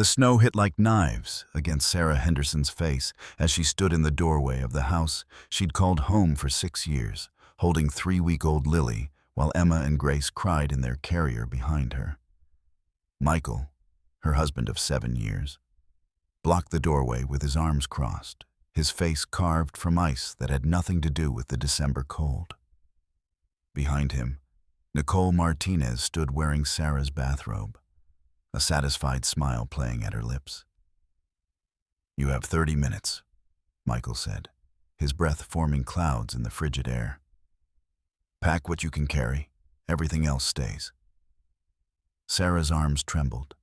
The snow hit like knives against Sarah Henderson's face as she stood in the doorway of the house she'd called home for 6 years, holding 3-week-old Lily while Emma and Grace cried in their carrier behind her. Michael, her husband of 7 years, blocked the doorway with his arms crossed, his face carved from ice that had nothing to do with the December cold. Behind him, Nicole Martinez stood wearing Sarah's bathrobe, a satisfied smile playing at her lips. "You have 30 minutes, Michael said, his breath forming clouds in the frigid air. "Pack what you can carry, everything else stays." Sarah's arms trembled,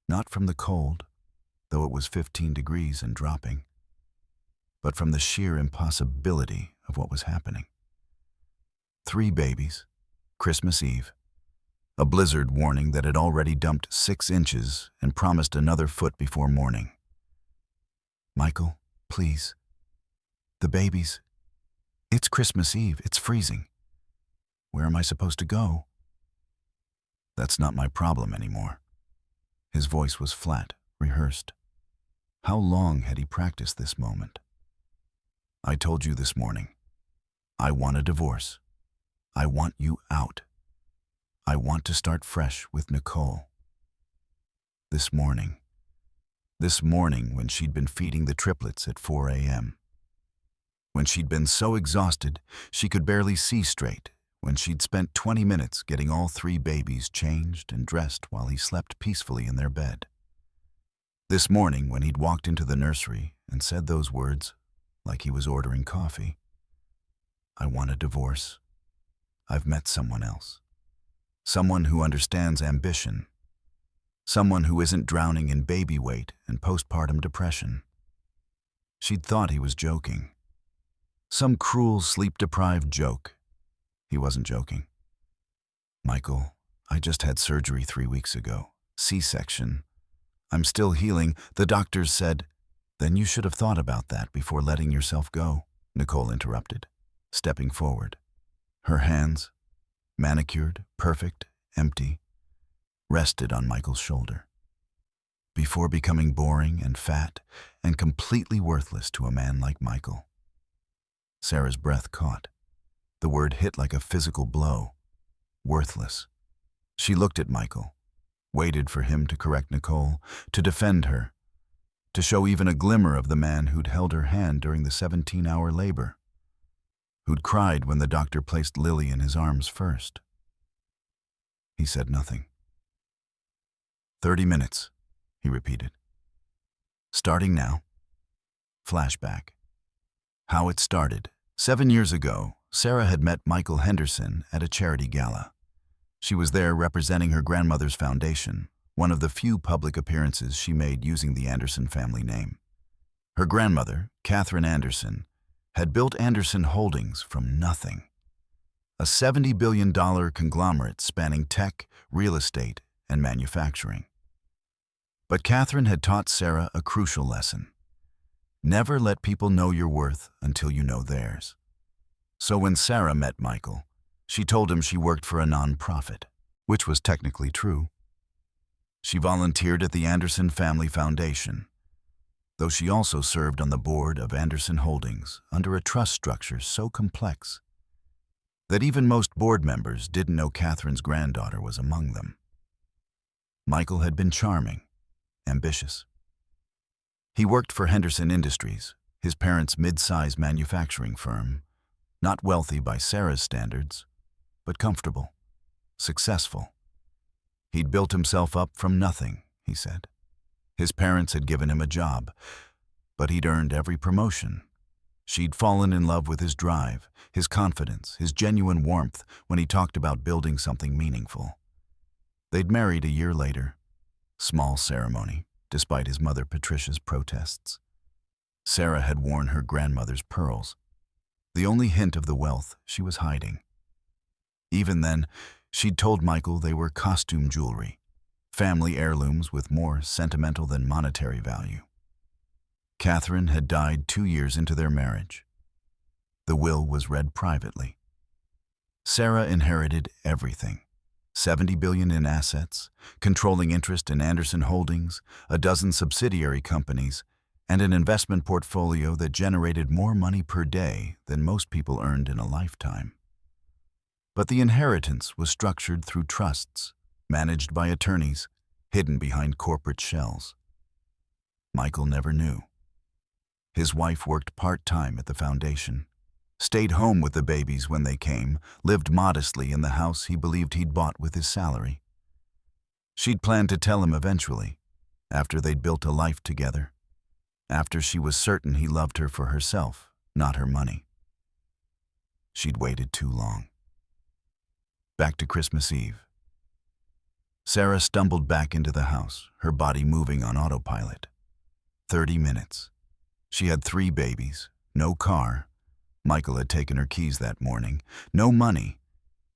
not from the cold, though it was 15 degrees and dropping, but from the sheer impossibility of what was happening. 3 babies, Christmas Eve, a blizzard warning that had already dumped 6 inches and promised another foot before morning. "Michael, please. The babies. It's Christmas Eve. It's freezing. Where am I supposed to go?" "That's not my problem anymore." His voice was flat, rehearsed. How long had he practiced this moment? "I told you this morning. I want a divorce. I want you out. I want to start fresh with Nicole." This morning when she'd been feeding the triplets at 4 a.m. When she'd been so exhausted she could barely see straight, when she'd spent 20 minutes getting all 3 babies changed and dressed while he slept peacefully in their bed. This morning when he'd walked into the nursery and said those words like he was ordering coffee. "I want a divorce. I've met someone else. Someone who understands ambition. Someone who isn't drowning in baby weight and postpartum depression." She'd thought he was joking. Some cruel, sleep-deprived joke. He wasn't joking. "Michael, I just had surgery 3 weeks ago. C-section. I'm still healing. The doctors said—" "Then you should have thought about that before letting yourself go," Nicole interrupted, stepping forward. Her hands, manicured, perfect, empty, rested on Michael's shoulder. "Before becoming boring and fat and completely worthless to a man like Michael." Sarah's breath caught. The word hit like a physical blow. Worthless. She looked at Michael, waited for him to correct Nicole, to defend her, to show even a glimmer of the man who'd held her hand during the 17-hour labor, who'd cried when the doctor placed Lily in his arms first. He said nothing. 30 minutes, he repeated. "Starting now." Flashback. How it started. 7 years ago, Sarah had met Michael Henderson at a charity gala. She was there representing her grandmother's foundation, one of the few public appearances she made using the Anderson family name. Her grandmother, Catherine Anderson, had built Anderson Holdings from nothing. A $70 billion conglomerate spanning tech, real estate, and manufacturing. But Catherine had taught Sarah a crucial lesson. Never let people know your worth until you know theirs. So when Sarah met Michael, she told him she worked for a non-profit, which was technically true. She volunteered at the Anderson Family Foundation, though she also served on the board of Anderson Holdings under a trust structure so complex that even most board members didn't know Catherine's granddaughter was among them. Michael had been charming, ambitious. He worked for Henderson Industries, his parents' mid-size manufacturing firm, not wealthy by Sarah's standards, but comfortable, successful. He'd built himself up from nothing, he said. His parents had given him a job, but he'd earned every promotion. She'd fallen in love with his drive, his confidence, his genuine warmth when he talked about building something meaningful. They'd married a year later. Small ceremony, despite his mother Patricia's protests. Sarah had worn her grandmother's pearls, the only hint of the wealth she was hiding. Even then, she'd told Michael they were costume jewelry, family heirlooms with more sentimental than monetary value. Catherine had died 2 years into their marriage. The will was read privately. Sarah inherited everything. $70 billion in assets, controlling interest in Anderson Holdings, a dozen subsidiary companies, and an investment portfolio that generated more money per day than most people earned in a lifetime. But the inheritance was structured through trusts, managed by attorneys, hidden behind corporate shells. Michael never knew. His wife worked part-time at the foundation, stayed home with the babies when they came, lived modestly in the house he believed he'd bought with his salary. She'd planned to tell him eventually, after they'd built a life together, after she was certain he loved her for herself, not her money. She'd waited too long. Back to Christmas Eve. Sarah stumbled back into the house, her body moving on autopilot. 30 minutes. She had 3 babies, no car. Michael had taken her keys that morning. No money.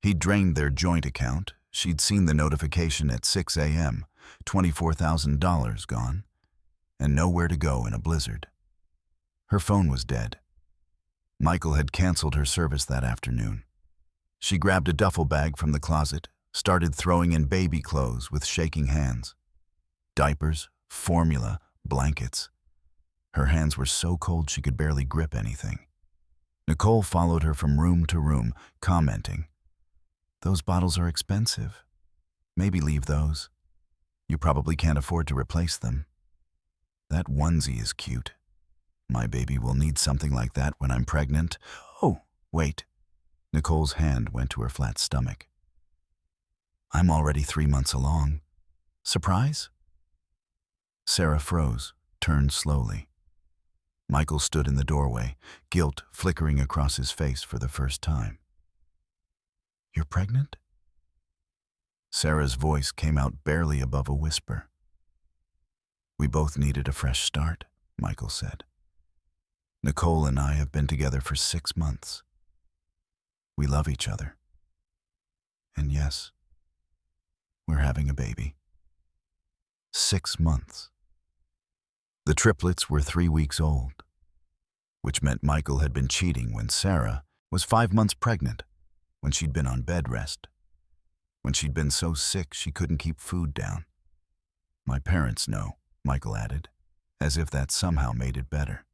He'd drained their joint account. She'd seen the notification at 6 a.m., $24,000 gone, and nowhere to go in a blizzard. Her phone was dead. Michael had canceled her service that afternoon. She grabbed a duffel bag from the closet, started throwing in baby clothes with shaking hands. Diapers, formula, blankets. Her hands were so cold she could barely grip anything. Nicole followed her from room to room, commenting, "Those bottles are expensive. Maybe leave those. You probably can't afford to replace them. That onesie is cute. My baby will need something like that when I'm pregnant. Oh, wait." Nicole's hand went to her flat stomach. "I'm already 3 months along. Surprise?" Sarah froze, turned slowly. Michael stood in the doorway, guilt flickering across his face for the first time. "You're pregnant?" Sarah's voice came out barely above a whisper. "We both needed a fresh start," Michael said. "Nicole and I have been together for 6 months. We love each other. And yes, we're having a baby." 6 months. The triplets were 3 weeks old, which meant Michael had been cheating when Sarah was 5 months pregnant, when she'd been on bed rest, when she'd been so sick she couldn't keep food down. "My parents know," Michael added, as if that somehow made it better.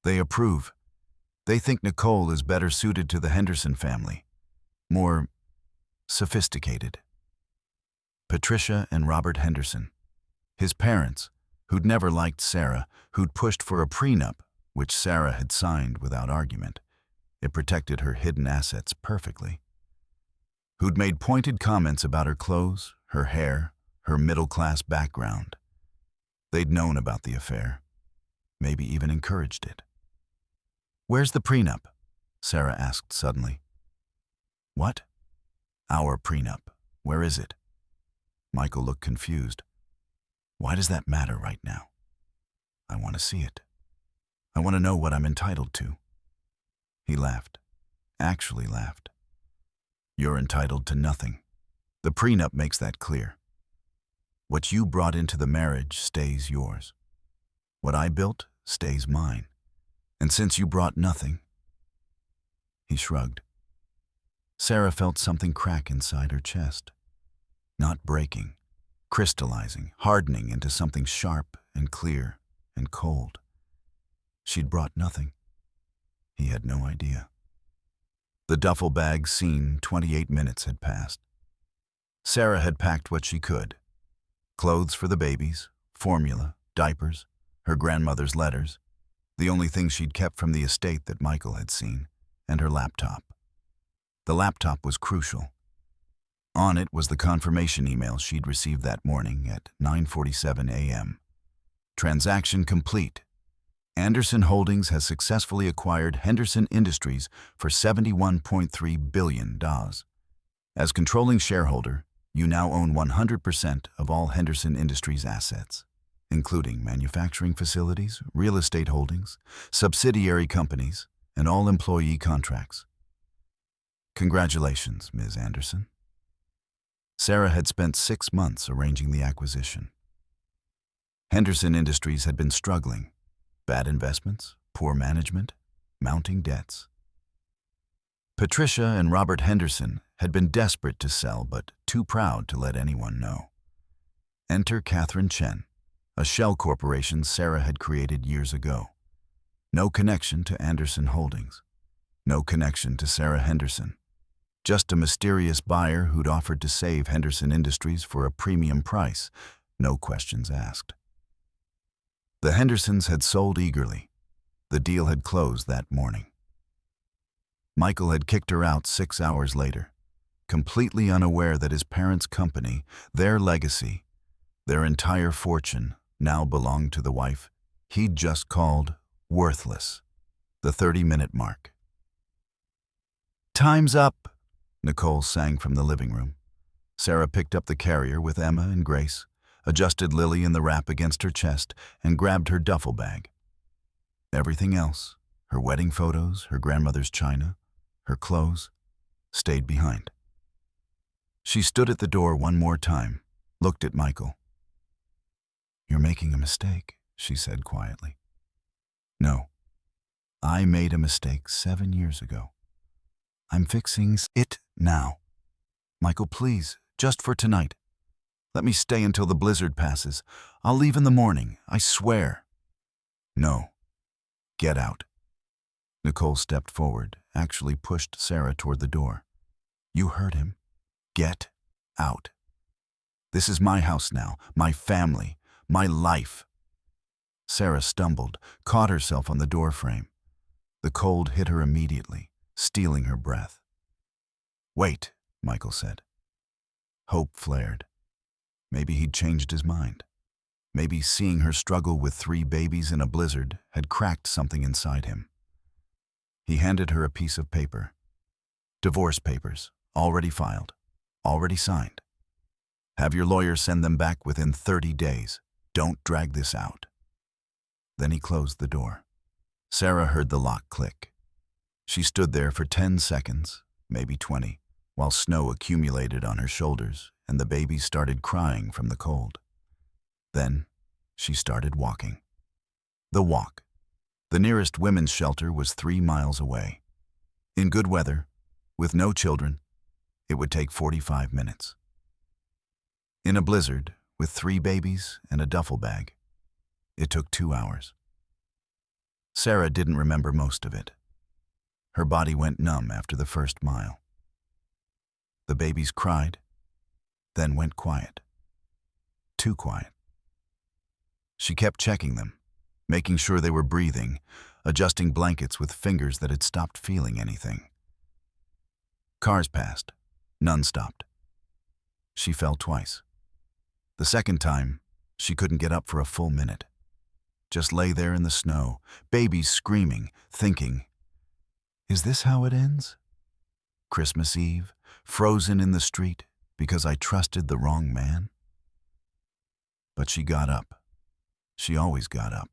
"They approve. They think Nicole is better suited to the Henderson family, more sophisticated." Patricia and Robert Henderson, his parents, who'd never liked Sarah, who'd pushed for a prenup, which Sarah had signed without argument. It protected her hidden assets perfectly. Who'd made pointed comments about her clothes, her hair, her middle-class background. They'd known about the affair, maybe even encouraged it. "Where's the prenup?" Sarah asked suddenly. "What?" "Our prenup. Where is it?" Michael looked confused. "Why does that matter right now?" "I want to see it. I want to know what I'm entitled to." He laughed. Actually laughed. "You're entitled to nothing. The prenup makes that clear. What you brought into the marriage stays yours. What I built stays mine. And since you brought nothing..." He shrugged. Sarah felt something crack inside her chest. Not breaking, crystallizing, hardening into something sharp and clear and cold. She'd brought nothing. He had no idea. The duffel bag scene, 28 minutes had passed. Sarah had packed what she could. Clothes for the babies, formula, diapers, her grandmother's letters, the only thing she'd kept from the estate that Michael had seen, and her laptop. The laptop was crucial. On it was the confirmation email she'd received that morning at 9:47 a.m. Transaction complete. Anderson Holdings has successfully acquired Henderson Industries for $71.3 billion. As controlling shareholder, you now own 100% of all Henderson Industries assets, including manufacturing facilities, real estate holdings, subsidiary companies, and all employee contracts. Congratulations, Ms. Anderson. Sarah had spent 6 months arranging the acquisition. Henderson Industries had been struggling. Bad investments, poor management, mounting debts. Patricia and Robert Henderson had been desperate to sell but too proud to let anyone know. Enter Catherine Chen, a shell corporation Sarah had created years ago. No connection to Anderson Holdings. No connection to Sarah Henderson. Just a mysterious buyer who'd offered to save Henderson Industries for a premium price, no questions asked. The Hendersons had sold eagerly. The deal had closed that morning. Michael had kicked her out 6 hours later, completely unaware that his parents' company, their legacy, their entire fortune, now belonged to the wife he'd just called worthless. The 30-minute mark. "Time's up," Nicole sang from the living room. Sarah picked up the carrier with Emma and Grace, adjusted Lily in the wrap against her chest, and grabbed her duffel bag. Everything else, her wedding photos, her grandmother's china, her clothes, stayed behind. She stood at the door one more time, looked at Michael. "You're making a mistake," she said quietly. "No, I made a mistake 7 years ago. I'm fixing it now. Michael, please, just for tonight. Let me stay until the blizzard passes. I'll leave in the morning, I swear." "No. Get out." Nicole stepped forward, actually pushed Sarah toward the door. "You heard him. Get out. This is my house now, my family, my life." Sarah stumbled, caught herself on the doorframe. The cold hit her immediately, stealing her breath. "Wait," Michael said. Hope flared. Maybe he'd changed his mind. Maybe seeing her struggle with 3 babies in a blizzard had cracked something inside him. He handed her a piece of paper. "Divorce papers, already filed, already signed. Have your lawyer send them back within 30 days. Don't drag this out." Then he closed the door. Sarah heard the lock click. She stood there for 10 seconds, maybe 20, while snow accumulated on her shoulders and the baby started crying from the cold. Then she started walking. The walk. The nearest women's shelter was 3 miles away. In good weather, with no children, it would take 45 minutes. In a blizzard, with 3 babies and a duffel bag, it took 2 hours. Sarah didn't remember most of it. Her body went numb after the first mile. The babies cried, then went quiet. Too quiet. She kept checking them, making sure they were breathing, adjusting blankets with fingers that had stopped feeling anything. Cars passed. None stopped. She fell twice. The second time, she couldn't get up for a full minute. Just lay there in the snow, babies screaming, thinking, "Is this how it ends? Christmas Eve, frozen in the street because I trusted the wrong man?" But she got up. She always got up.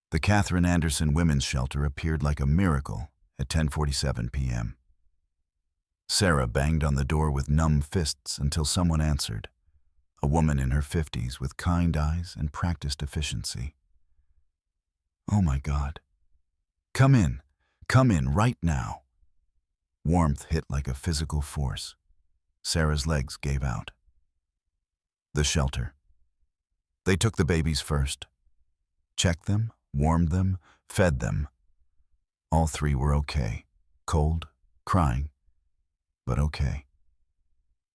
The Catherine Anderson Women's Shelter appeared like a miracle at 10:47 p.m. Sarah banged on the door with numb fists until someone answered, a woman in her 50s with kind eyes and practiced efficiency. "Oh my God. Come in right now." Warmth hit like a physical force. Sarah's legs gave out. The shelter. They took the babies first. Checked them, warmed them, fed them. All 3 were okay. Cold, crying, but okay.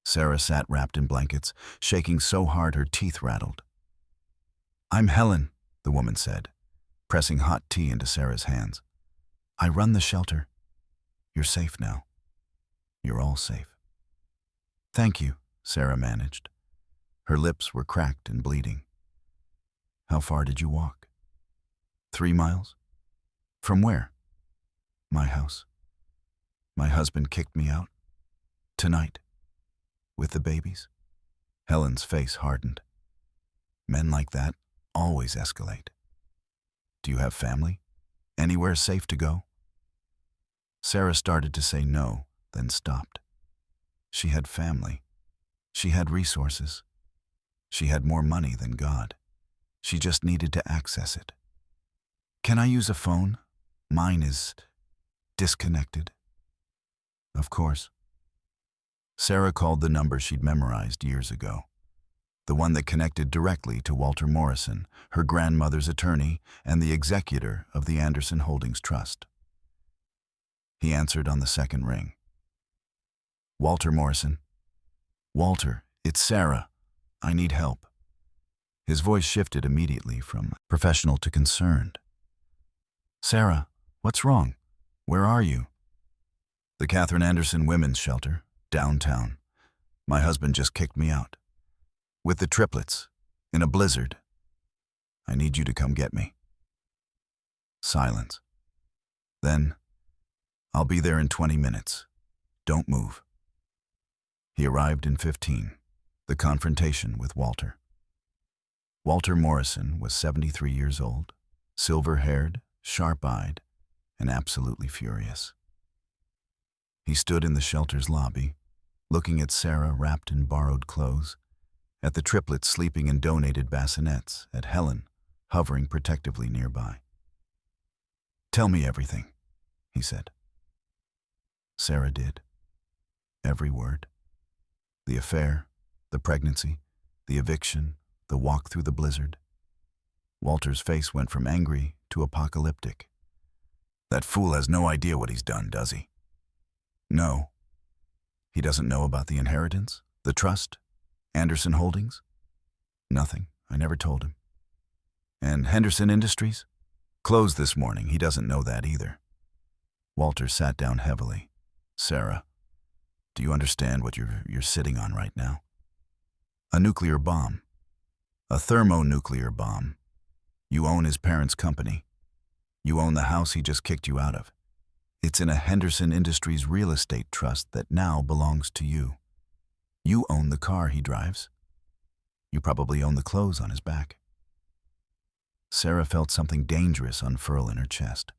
Sarah sat wrapped in blankets, shaking so hard her teeth rattled. "I'm Helen," the woman said, pressing hot tea into Sarah's hands. "I run the shelter. You're safe now. You're all safe." "Thank you," Sarah managed. Her lips were cracked and bleeding. "How far did you walk?" 3 miles. "From where?" "My house. My husband kicked me out. Tonight. With the babies." Helen's face hardened. Men like that always escalate. "Do you have family? Anywhere safe to go?" Sarah started to say no, then stopped. She had family. She had resources. She had more money than God. She just needed to access it. "Can I use a phone? Mine is disconnected." "Of course." Sarah called the number she'd memorized years ago, the one that connected directly to Walter Morrison, her grandmother's attorney and the executor of the Anderson Holdings Trust. He answered on the second ring. "Walter Morrison." "Walter, it's Sarah. I need help." His voice shifted immediately from professional to concerned. "Sarah, what's wrong? Where are you?" "The Catherine Anderson Women's Shelter, downtown. My husband just kicked me out. With the Triplets, in a blizzard. I need you to come get me." Silence. Then, "I'll be there in 20 minutes. Don't move." He arrived in 15, the confrontation with Walter. Walter Morrison was 73 years old, silver-haired, sharp-eyed, and absolutely furious. He stood in the shelter's lobby, looking at Sarah wrapped in borrowed clothes, at the Triplets sleeping in donated bassinets, at Helen hovering protectively nearby. "Tell me everything," he said. Sarah did. Every word. The affair, the pregnancy, the eviction, the walk through the blizzard. Walter's face went from angry to apocalyptic. "That fool has no idea what he's done, does he?" "No." "He doesn't know about the inheritance, the trust, Anderson Holdings?" "Nothing. I never told him." "And Henderson Industries?" "Closed this morning. He doesn't know that either." Walter sat down heavily. "Sarah, do you understand what you're sitting on right now? A nuclear bomb. A thermonuclear bomb. You own his parents' company. You own the house he just kicked you out of. It's in a Henderson Industries real estate trust that now belongs to you. You own the car he drives. You probably own the clothes on his back." Sarah felt something dangerous unfurl in her chest.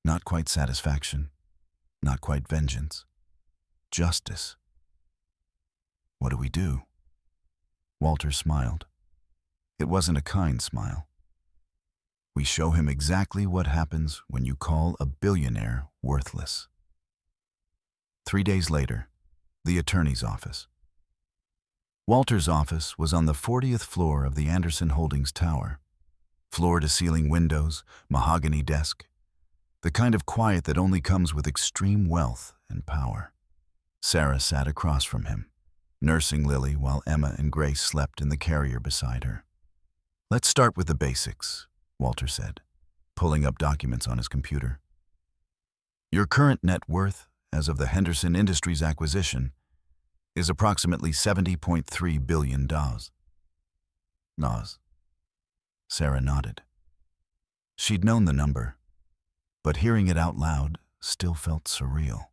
Not quite satisfaction, not quite vengeance. Justice. "What do we do?" Walter smiled. It wasn't a kind smile. "We show him exactly what happens when you call a billionaire worthless." 3 days later, the attorney's office. Walter's office was on the 40th floor of the Anderson Holdings Tower. Floor-to-ceiling windows, mahogany desk. The kind of quiet that only comes with extreme wealth and power. Sarah sat across from him, nursing Lily while Emma and Grace slept in the carrier beside her. "Let's start with the basics," Walter said, pulling up documents on his computer. "Your current net worth, as of the Henderson Industries acquisition, is approximately $70.3 billion. Nas. Sarah nodded. She'd known the number, but hearing it out loud still felt surreal.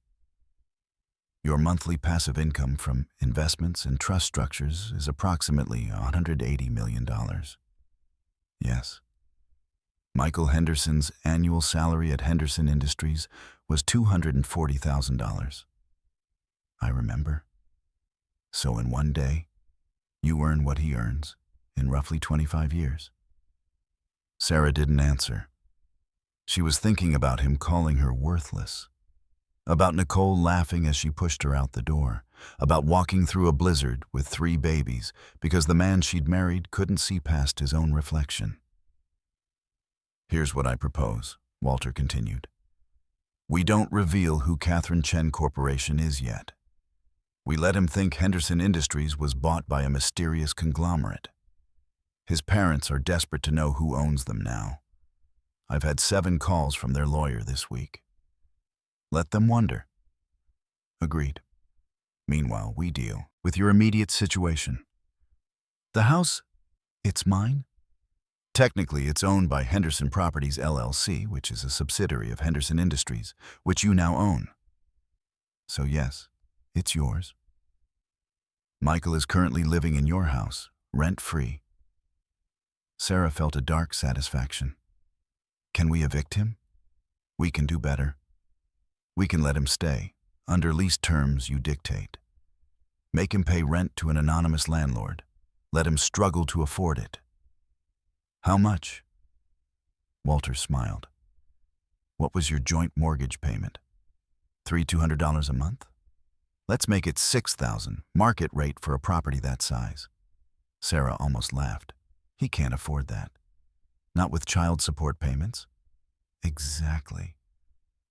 "Your monthly passive income from investments and trust structures is approximately $180 million. Yes. Michael Henderson's annual salary at Henderson Industries was $240,000. I remember. So in one day, you earn what he earns in roughly 25 years. Sarah didn't answer. She was thinking about him calling her worthless. About Nicole laughing as she pushed her out the door. About walking through a blizzard with 3 babies because the man she'd married couldn't see past his own reflection. "Here's what I propose," Walter continued. "We don't reveal who Catherine Chen Corporation is yet. We let him think Henderson Industries was bought by a mysterious conglomerate. His parents are desperate to know who owns them now. I've had 7 calls from their lawyer this week. Let them wonder." Agreed. "Meanwhile, we deal with your immediate situation. The house, it's mine? Technically, it's owned by Henderson Properties LLC, which is a subsidiary of Henderson Industries, which you now own. So yes, it's yours. Michael is currently living in your house, rent-free." Sarah felt a dark satisfaction. "Can we evict him? We can do better. We can let him stay, under lease terms you dictate. Make him pay rent to an anonymous landlord. Let him struggle to afford it." "How much?" Walter smiled. "What was your joint mortgage payment? $200 a month?" Let's make it 6,000, market rate for a property that size. Sarah almost laughed. He can't afford that. Not with child support payments. Exactly.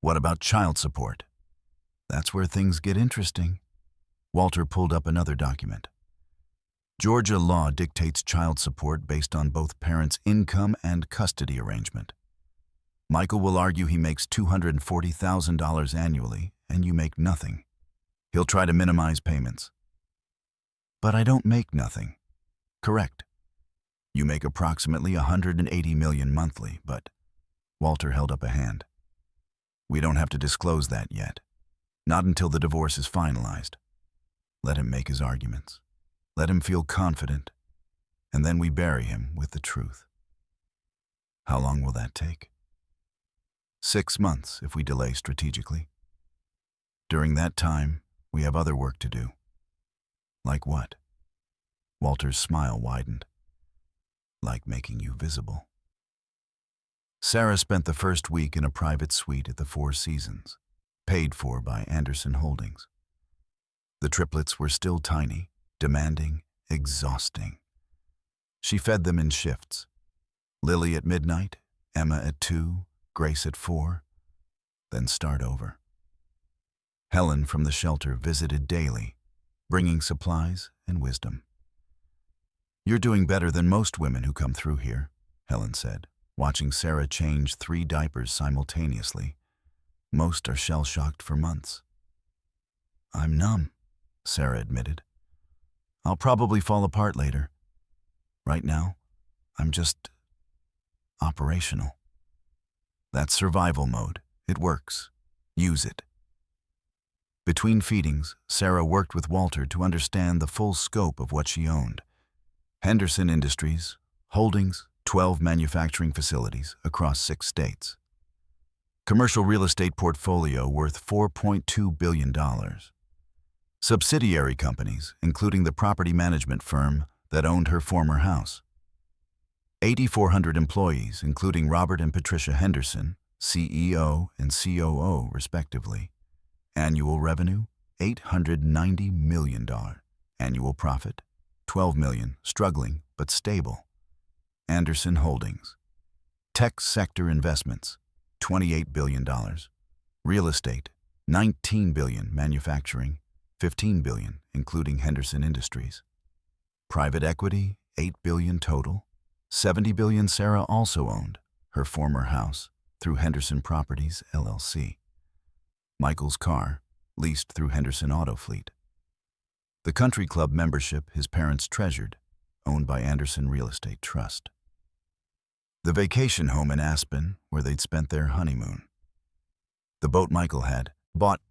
What about child support? That's where things get interesting. Walter pulled up another document. Georgia law dictates child support based on both parents' income and custody arrangement. Michael will argue he makes $240,000 annually, and you make nothing. He'll try to minimize payments. But I don't make nothing. Correct. You make approximately $180 million monthly, but Walter held up a hand. We don't have to disclose that yet. Not until the divorce is finalized. Let him make his arguments. Let him feel confident, and then we bury him with the truth. How long will that take? 6 months if we delay strategically. During that time, we have other work to do. Like what? Walter's smile widened. Like making you visible. Sarah spent the first week in a private suite at the Four Seasons, paid for by Anderson Holdings. The triplets were still tiny, demanding, exhausting. She fed them in shifts. Lily at midnight, Emma at 2, Grace at 4, then start over. Helen from the shelter visited daily, bringing supplies and wisdom. You're doing better than most women who come through here, Helen said, watching Sarah change 3 diapers simultaneously. Most are shell-shocked for months. I'm numb, Sarah admitted. I'll probably fall apart later. Right now, I'm just operational. That's survival mode. It works. Use it. Between feedings, Sarah worked with Walter to understand the full scope of what she owned. Henderson Industries, Holdings, 12 manufacturing facilities across 6 states. Commercial real estate portfolio worth $4.2 billion. Subsidiary companies, including the property management firm that owned her former house. 8,400 employees, including Robert and Patricia Henderson, CEO and COO, respectively. Annual revenue, $890 million. Annual profit, $12 million, struggling but stable. Anderson Holdings. Tech sector investments, $28 billion. Real estate, $19 billion. Manufacturing, $15 billion, including Henderson Industries. Private equity, $8 billion total. $70 billion Sarah also owned, her former house, through Henderson Properties, LLC. Michael's car, leased through Henderson Auto Fleet. The country club membership his parents treasured, owned by Anderson Real Estate Trust. The vacation home in Aspen, where they'd spent their honeymoon. The boat Michael had bought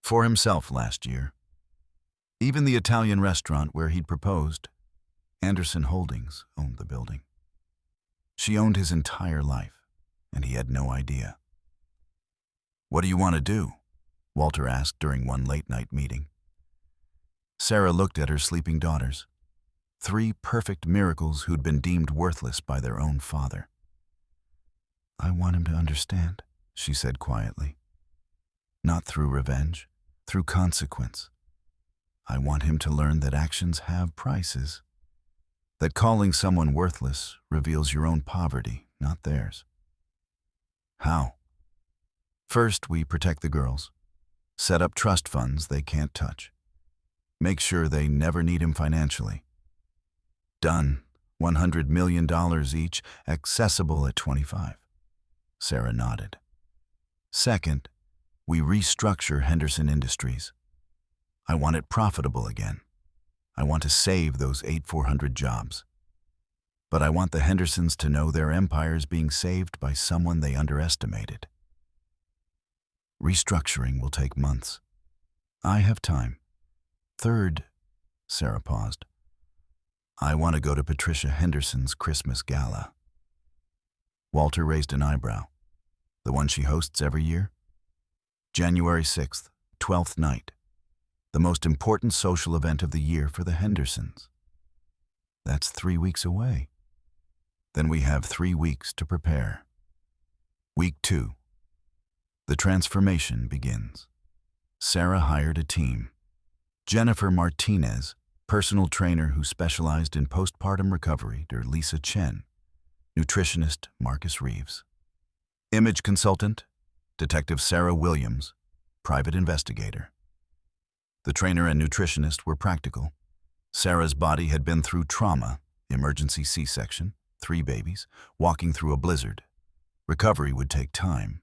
for himself last year. Even the Italian restaurant where he'd proposed, Anderson Holdings owned the building. She owned his entire life, and he had no idea. What do you want to do? Walter asked during one late-night meeting. Sarah looked at her sleeping daughters, 3 perfect miracles who'd been deemed worthless by their own father. I want him to understand, she said quietly. Not through revenge, through consequence. I want him to learn that actions have prices. That calling someone worthless reveals your own poverty, not theirs. How? First, we protect the girls. Set up trust funds they can't touch. Make sure they never need him financially. Done. $100 million each, accessible at 25. Sarah nodded. Second, we restructure Henderson Industries. I want it profitable again. I want to save those 8,400 jobs. But I want the Hendersons to know their empire's being saved by someone they underestimated. Restructuring will take months. I have time. Third, Sarah paused. I want to go to Patricia Henderson's Christmas gala. Walter raised an eyebrow. The one she hosts every year? January 6th, 12th night. The most important social event of the year for the Hendersons. That's 3 weeks away. Then we have 3 weeks to prepare. Week 2. The transformation begins. Sarah hired a team. Jennifer Martinez, personal trainer who specialized in postpartum recovery, Lisa Chen. Nutritionist Marcus Reeves. Image consultant, Detective Sarah Williams, private investigator. The trainer and nutritionist were practical. Sarah's body had been through trauma, emergency C-section, 3 babies, walking through a blizzard. Recovery would take time,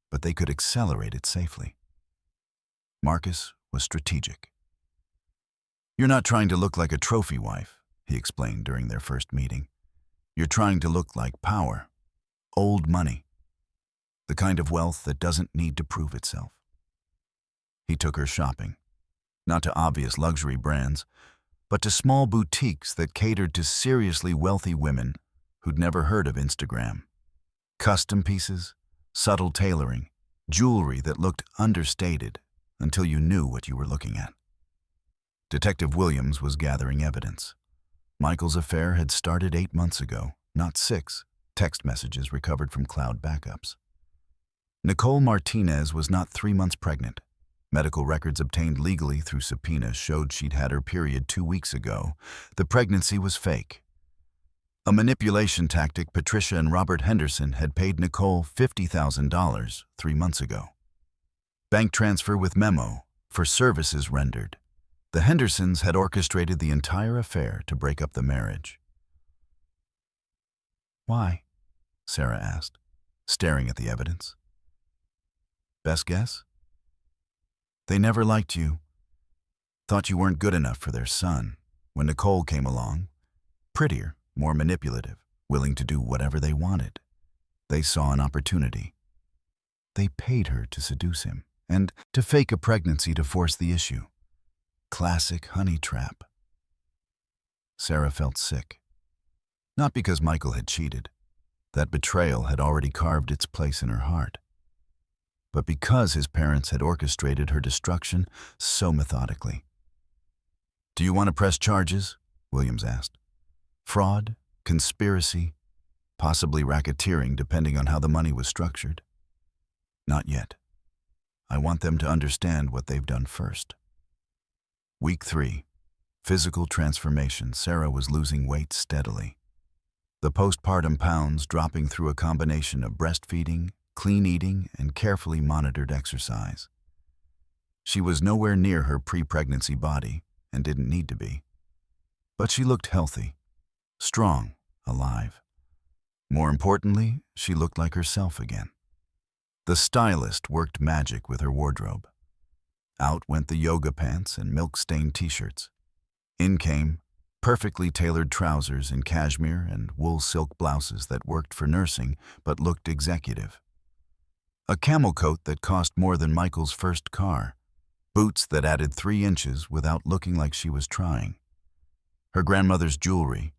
but they could accelerate it safely. Marcus was strategic. "You're not trying to look like a trophy wife," he explained during their first meeting. "You're trying to look like power, old money, the kind of wealth that doesn't need to prove itself." He took her shopping, not to obvious luxury brands, but to small boutiques that catered to seriously wealthy women who'd never heard of Instagram. Custom pieces, subtle tailoring, jewelry that looked understated until you knew what you were looking at. Detective Williams was gathering evidence. Michael's affair had started 8 months ago, not 6, text messages recovered from cloud backups. Nicole Martinez was not 3 months pregnant. Medical records obtained legally through subpoenas showed she'd had her period 2 weeks ago. The pregnancy was fake. A manipulation tactic Patricia and Robert Henderson had paid Nicole $50,000 3 months ago. Bank transfer with memo for services rendered. The Hendersons had orchestrated the entire affair to break up the marriage. "Why?" Sarah asked, staring at the evidence. "Best guess? They never liked you. Thought you weren't good enough for their son. When Nicole came along, prettier, more manipulative, willing to do whatever they wanted, they saw an opportunity. They paid her to seduce him and to fake a pregnancy to force the issue. Classic honey trap." Sarah felt sick. Not because Michael had cheated. That betrayal had already carved its place in her heart. But because his parents had orchestrated her destruction so methodically. "Do you want to press charges?" Williams asked. "Fraud, conspiracy, possibly racketeering depending on how the money was structured?" "Not yet. I want them to understand what they've done first." Week 3. Physical transformation. Sarah was losing weight steadily. The postpartum pounds dropping through a combination of breastfeeding, clean eating, and carefully monitored exercise. She was nowhere near her pre-pregnancy body and didn't need to be. But she looked healthy, strong, alive. More importantly, she looked like herself again. The stylist worked magic with her wardrobe. Out went the yoga pants and milk-stained t-shirts. In came perfectly tailored trousers in cashmere and wool silk blouses that worked for nursing but looked executive. A camel coat that cost more than Michael's first car. Boots that added 3 inches without looking like she was trying. Her grandmother's jewelry,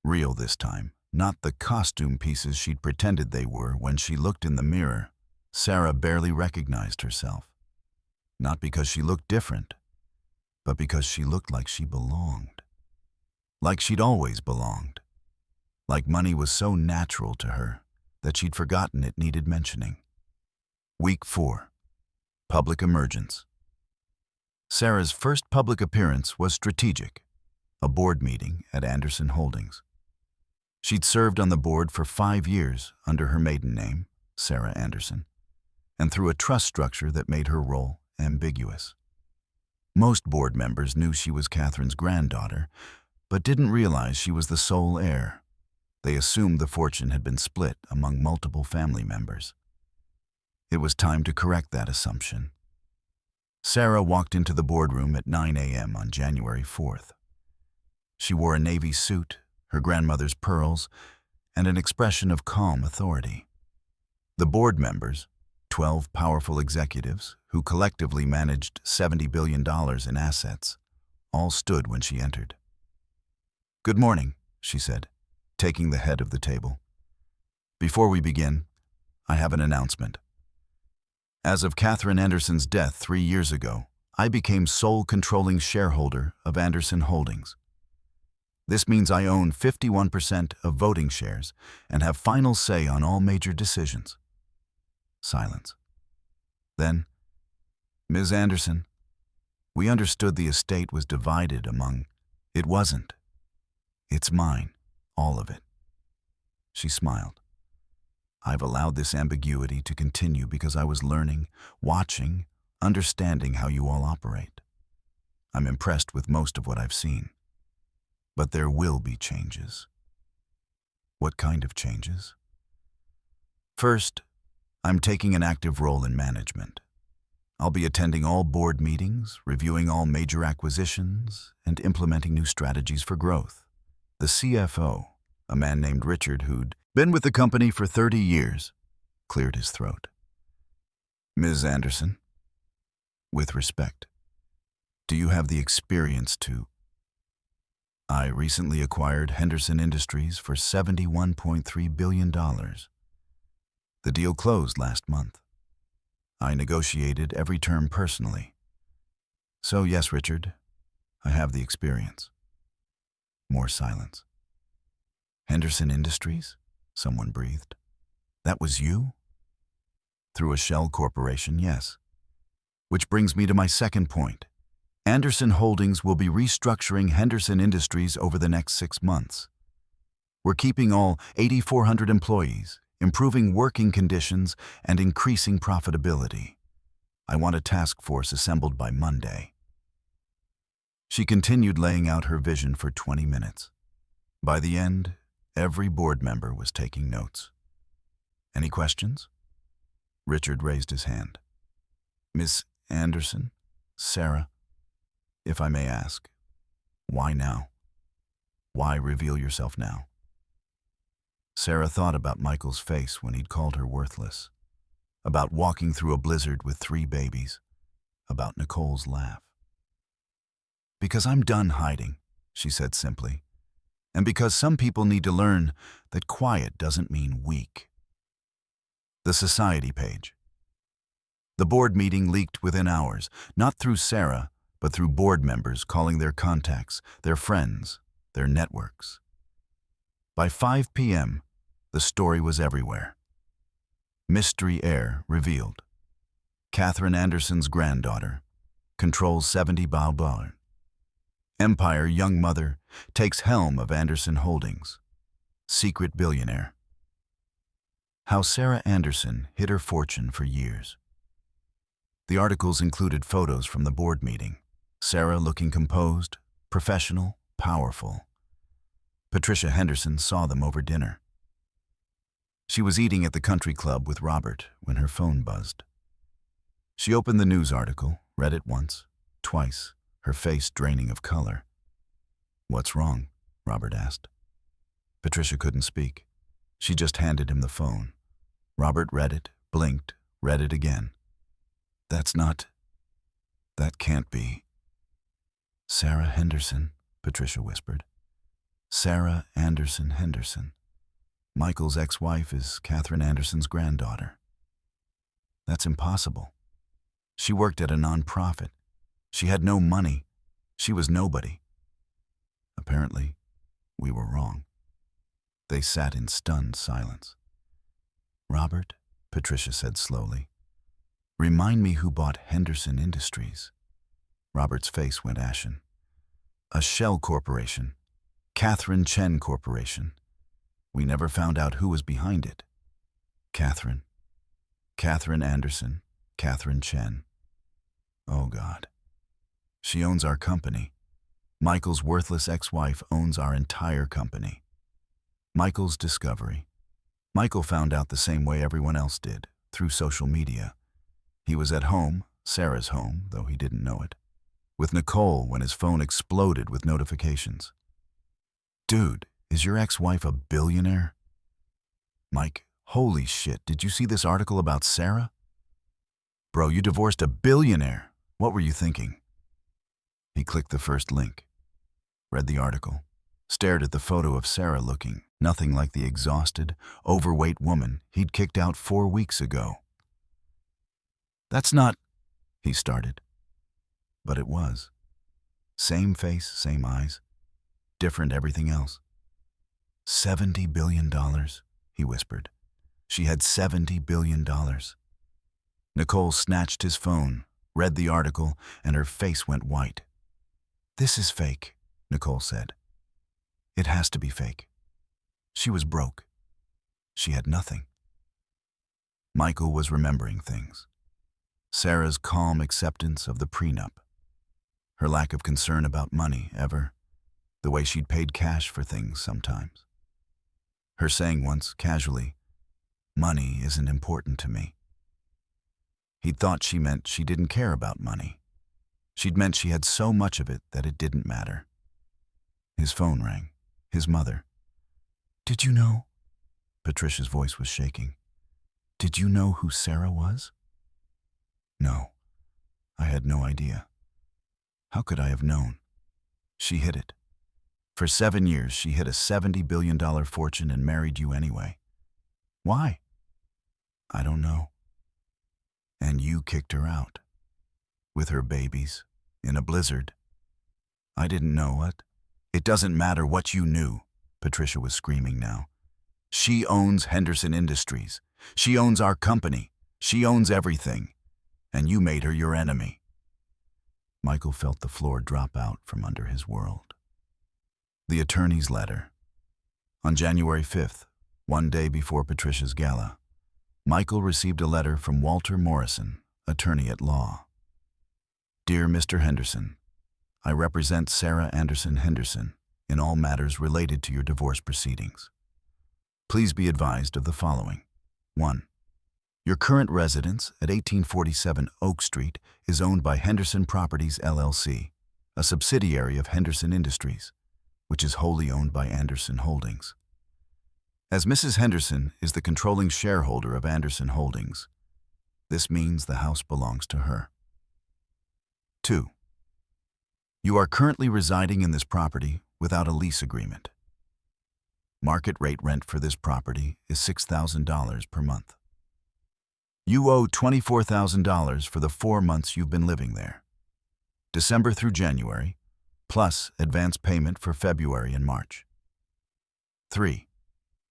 real this time, not the costume pieces she'd pretended they were when she looked in the mirror. Sarah barely recognized herself. Not because she looked different, but because she looked like she belonged. Like she'd always belonged. Like money was so natural to her that she'd forgotten it needed mentioning. Week 4. Public emergence. Sarah's first public appearance was strategic, a board meeting at Anderson Holdings. She'd served on the board for 5 years under her maiden name, Sarah Anderson, and through a trust structure that made her role ambiguous. Most board members knew she was Catherine's granddaughter, but didn't realize she was the sole heir. They assumed the fortune had been split among multiple family members. It was time to correct that assumption. Sarah walked into the boardroom at 9 a.m. on January 4th. She wore a navy suit, her grandmother's pearls, and an expression of calm authority. The board members, 12 powerful executives who collectively managed $70 billion in assets, all stood when she entered. "Good morning," she said, taking the head of the table. "Before we begin, I have an announcement. As of Catherine Anderson's death 3 years ago, I became sole controlling shareholder of Anderson Holdings. This means I own 51% of voting shares and have final say on all major decisions." Silence. Then, Ms. Anderson, we understood the estate was divided among... It wasn't. It's mine, all of it. She smiled. I've allowed this ambiguity to continue because I was learning, watching, understanding how you all operate. I'm impressed with most of what I've seen. But there will be changes. What kind of changes? First, I'm taking an active role in management. I'll be attending all board meetings, reviewing all major acquisitions, and implementing new strategies for growth. The CFO, a man named Richard who'd been with the company for 30 years, cleared his throat. Ms. Anderson, with respect, do you have the experience to... I recently acquired Henderson Industries for $71.3 billion. The deal closed last month. I negotiated every term personally. So yes, Richard, I have the experience. More silence. Henderson Industries? Someone breathed. That was you? Through a shell corporation, yes. Which brings me to my second point. Anderson Holdings will be restructuring Henderson Industries over the next 6 months. We're keeping all 8,400 employees, improving working conditions, and increasing profitability. I want a task force assembled by Monday. She continued laying out her vision for 20 minutes. By the end, every board member was taking notes. Any questions? Richard raised his hand. Miss Anderson, Sarah, if I may ask, why now? Why reveal yourself now? Sarah thought about Michael's face when he'd called her worthless, about walking through a blizzard with 3 babies, about Nicole's laugh. Because I'm done hiding, she said simply, and because some people need to learn that quiet doesn't mean weak. The society page. The board meeting leaked within hours, not through Sarah, but through board members calling their contacts, their friends, their networks. By 5 p.m., the story was everywhere. Mystery heir revealed. Catherine Anderson's granddaughter controls 70 Balboa. Empire young mother takes helm of Anderson Holdings. Secret billionaire. How Sarah Anderson hid her fortune for years. The articles included photos from the board meeting. Sarah looking composed, professional, powerful. Patricia Henderson saw them over dinner. She was eating at the country club with Robert when her phone buzzed. She opened the news article, read it once, twice, her face draining of color. What's wrong? Robert asked. Patricia couldn't speak. She just handed him the phone. Robert read it, blinked, read it again. That can't be. Sarah Henderson, Patricia whispered. Sarah Anderson Henderson. Michael's ex-wife is Catherine Anderson's granddaughter. That's impossible. She worked at a nonprofit. She had no money. She was nobody. Apparently, we were wrong. They sat in stunned silence. Robert, Patricia said slowly, remind me who bought Henderson Industries. Robert's face went ashen. A shell corporation. Catherine Chen Corporation. We never found out who was behind it. Catherine. Catherine Anderson. Catherine Chen. Oh, God. She owns our company. Michael's worthless ex-wife owns our entire company. Michael's discovery. Michael found out the same way everyone else did, through social media. He was at home, Sarah's home, though he didn't know it, with Nicole when his phone exploded with notifications. Dude, is your ex-wife a billionaire? Mike, holy shit, did you see this article about Sarah? Bro, you divorced a billionaire. What were you thinking? He clicked the first link, read the article, stared at the photo of Sarah looking nothing like the exhausted, overweight woman he'd kicked out 4 weeks ago. That's not, he started. But it was. Same face, same eyes, different everything else. $70 billion, he whispered. She had $70 billion. Nicole snatched his phone, read the article, and her face went white. "This is fake," Nicole said. "It has to be fake." She was broke. She had nothing. Michael was remembering things. Sarah's calm acceptance of the prenup. Her lack of concern about money, ever. The way she'd paid cash for things sometimes. Her saying once, casually, "Money isn't important to me." He'd thought she meant she didn't care about money. She'd meant she had so much of it that it didn't matter. His phone rang. His mother. "Did you know?" Patricia's voice was shaking. "Did you know who Sarah was?" "No, I had no idea." "How could I have known?" "She hid it. For 7 years, she hid a $70 billion fortune and married you anyway." "Why?" "I don't know." "And you kicked her out. With her babies, in a blizzard." "I didn't know what." "It doesn't matter what you knew," Patricia was screaming now. "She owns Henderson Industries. She owns our company. She owns everything. And you made her your enemy." Michael felt the floor drop out from under his world. The attorney's letter. On January 5th, one day before Patricia's gala, Michael received a letter from Walter Morrison, attorney at law. "Dear Mr. Henderson, I represent Sarah Anderson Henderson in all matters related to your divorce proceedings. Please be advised of the following. 1. Your current residence at 1847 Oak Street is owned by Henderson Properties, LLC, a subsidiary of Henderson Industries, which is wholly owned by Anderson Holdings. As Mrs. Henderson is the controlling shareholder of Anderson Holdings, this means the house belongs to her. 2. You are currently residing in this property without a lease agreement. Market rate rent for this property is $6,000 per month. You owe $24,000 for the 4 months you've been living there, December through January, plus advance payment for February and March. 3.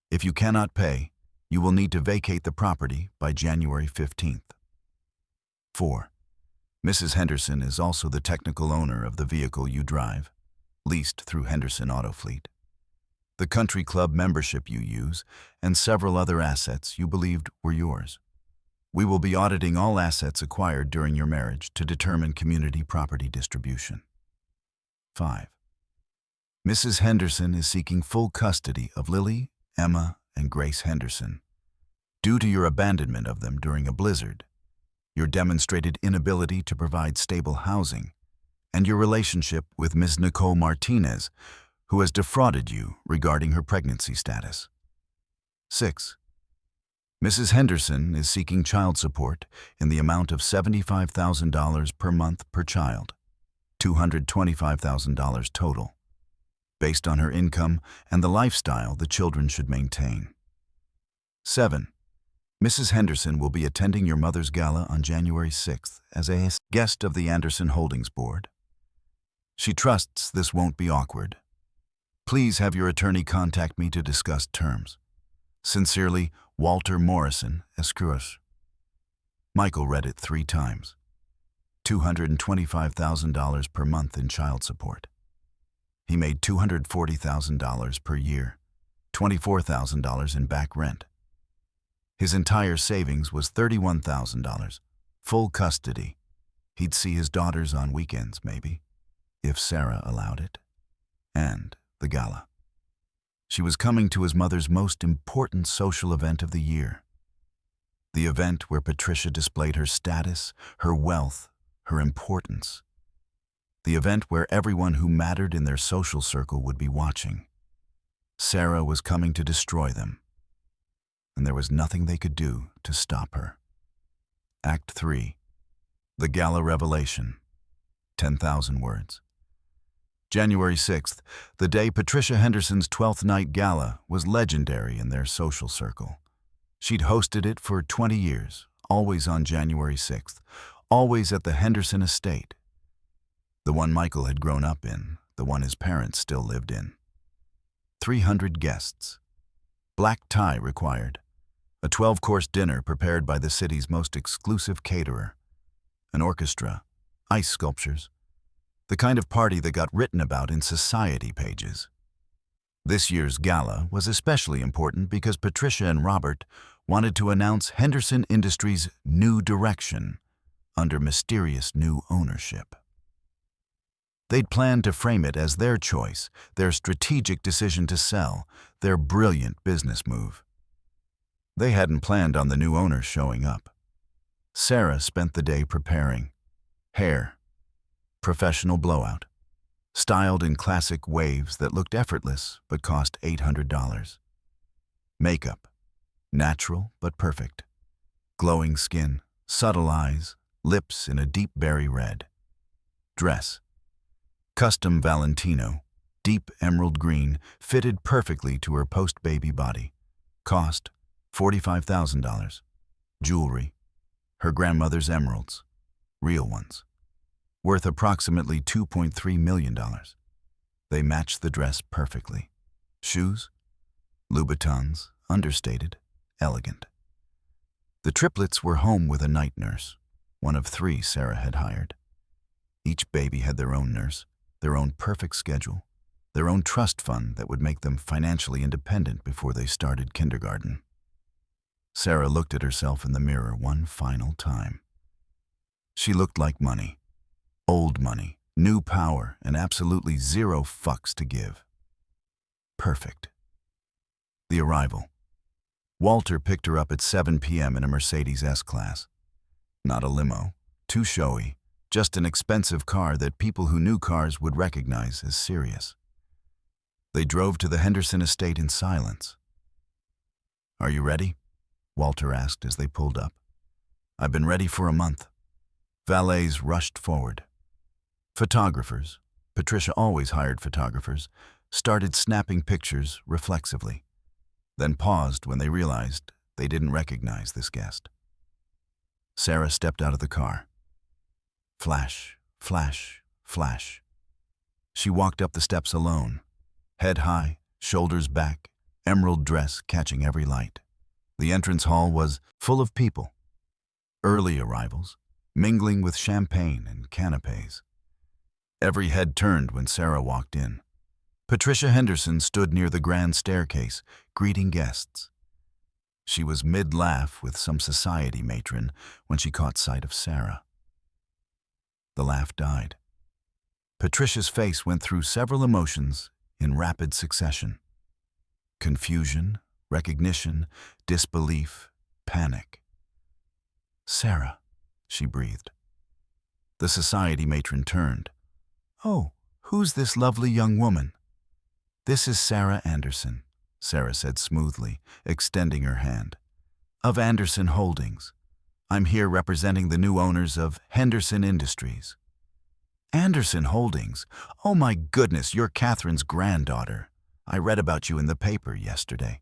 If you cannot pay, you will need to vacate the property by January 15th. 4. Mrs. Henderson is also the technical owner of the vehicle you drive, leased through Henderson Auto Fleet, the country club membership you use, and several other assets you believed were yours. We will be auditing all assets acquired during your marriage to determine community property distribution. 5. Mrs. Henderson is seeking full custody of Lily, Emma, and Grace Henderson. Due to your abandonment of them during a blizzard, your demonstrated inability to provide stable housing, and your relationship with Ms. Nicole Martinez, who has defrauded you regarding her pregnancy status. 6. Mrs. Henderson is seeking child support in the amount of $75,000 per month per child, $225,000 total, based on her income and the lifestyle the children should maintain. 7. Mrs. Henderson will be attending your mother's gala on January 6th as a guest of the Anderson Holdings Board. She trusts this won't be awkward. Please have your attorney contact me to discuss terms. Sincerely, Walter Morrison, Escruas. Michael read it 3 times. $225,000 per month in child support. He made $240,000 per year, $24,000 in back rent. His entire savings was $31,000, full custody. He'd see his daughters on weekends, maybe, if Sarah allowed it. And the gala. She was coming to his mother's most important social event of the year. The event where Patricia displayed her status, her wealth, her importance. The event where everyone who mattered in their social circle would be watching. Sarah was coming to destroy them, and there was nothing they could do to stop her. Act 3. The Gala Revelation. 10,000 words. January 6th, the day Patricia Henderson's 12th night gala, was legendary in their social circle. She'd hosted it for 20 years, always on January 6th, always at the Henderson estate. The one Michael had grown up in, the one his parents still lived in. 300 guests. Black tie required. A 12-course dinner prepared by the city's most exclusive caterer. an orchestra, ice sculptures, the kind of party that got written about in society pages. This year's gala was especially important because Patricia and Robert wanted to announce Henderson Industries' new direction under mysterious new ownership. They'd planned to frame it as their choice, their strategic decision to sell, their brilliant business move. They hadn't planned on the new owners showing up. Sarah spent the day preparing. Hair, professional blowout, styled in classic waves that looked effortless but cost $800. Makeup, natural but perfect. Glowing skin, subtle eyes, lips in a deep berry red. Dress, custom Valentino, deep emerald green, fitted perfectly to her post-baby body. Cost, $45,000. Jewelry, her grandmother's emeralds, real ones, worth approximately $2.3 million. They matched the dress perfectly. Shoes, Louboutins, understated, elegant. The triplets were home with a night nurse, one of 3 Sarah had hired. Each baby had their own nurse, their own perfect schedule, their own trust fund that would make them financially independent before they started kindergarten. Sarah looked at herself in the mirror one final time. She looked like money. Old money, new power, and absolutely 0 fucks to give. Perfect. The arrival. Walter picked her up at 7 p.m. in a Mercedes S-Class. Not a limo, too showy, just an expensive car that people who knew cars would recognize as serious. They drove to the Henderson estate in silence. "Are you ready?" Walter asked as they pulled up. "I've been ready for a month." Valets rushed forward. Photographers, Patricia always hired photographers, started snapping pictures reflexively, then paused when they realized they didn't recognize this guest. Sarah stepped out of the car. Flash, flash, flash. She walked up the steps alone, head high, shoulders back, emerald dress catching every light. The entrance hall was full of people. Early arrivals, mingling with champagne and canapes. Every head turned when Sarah walked in. Patricia Henderson stood near the grand staircase, greeting guests. She was mid-laugh with some society matron when she caught sight of Sarah. The laugh died. Patricia's face went through several emotions in rapid succession. Confusion, recognition, disbelief, panic. "Sarah," she breathed. The society matron turned. "Oh, who's this lovely young woman?" "This is Sarah Anderson," Sarah said smoothly, extending her hand. "Of Anderson Holdings. I'm here representing the new owners of Henderson Industries." "Anderson Holdings? Oh my goodness, you're Catherine's granddaughter. I read about you in the paper yesterday."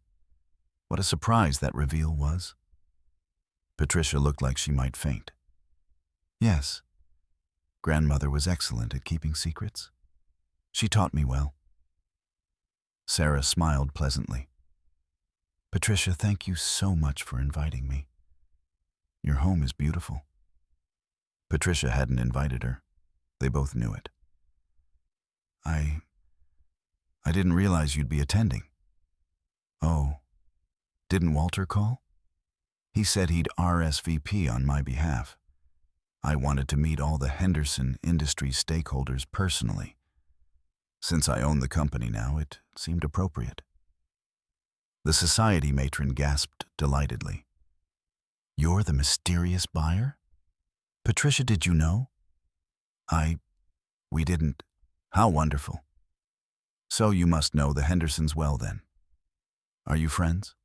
What a surprise that reveal was. Patricia looked like she might faint. "Yes. Grandmother was excellent at keeping secrets. She taught me well." Sarah smiled pleasantly. "Patricia, thank you so much for inviting me. Your home is beautiful." Patricia hadn't invited her. They both knew it. I didn't realize you'd be attending." "Oh, didn't Walter call? He said he'd RSVP on my behalf. I wanted to meet all the Henderson Industries stakeholders personally. Since I own the company now, it seemed appropriate." The society matron gasped delightedly. "You're the mysterious buyer? Patricia, did you know?" We didn't. How wonderful. So you must know the Hendersons well then. Are you friends?"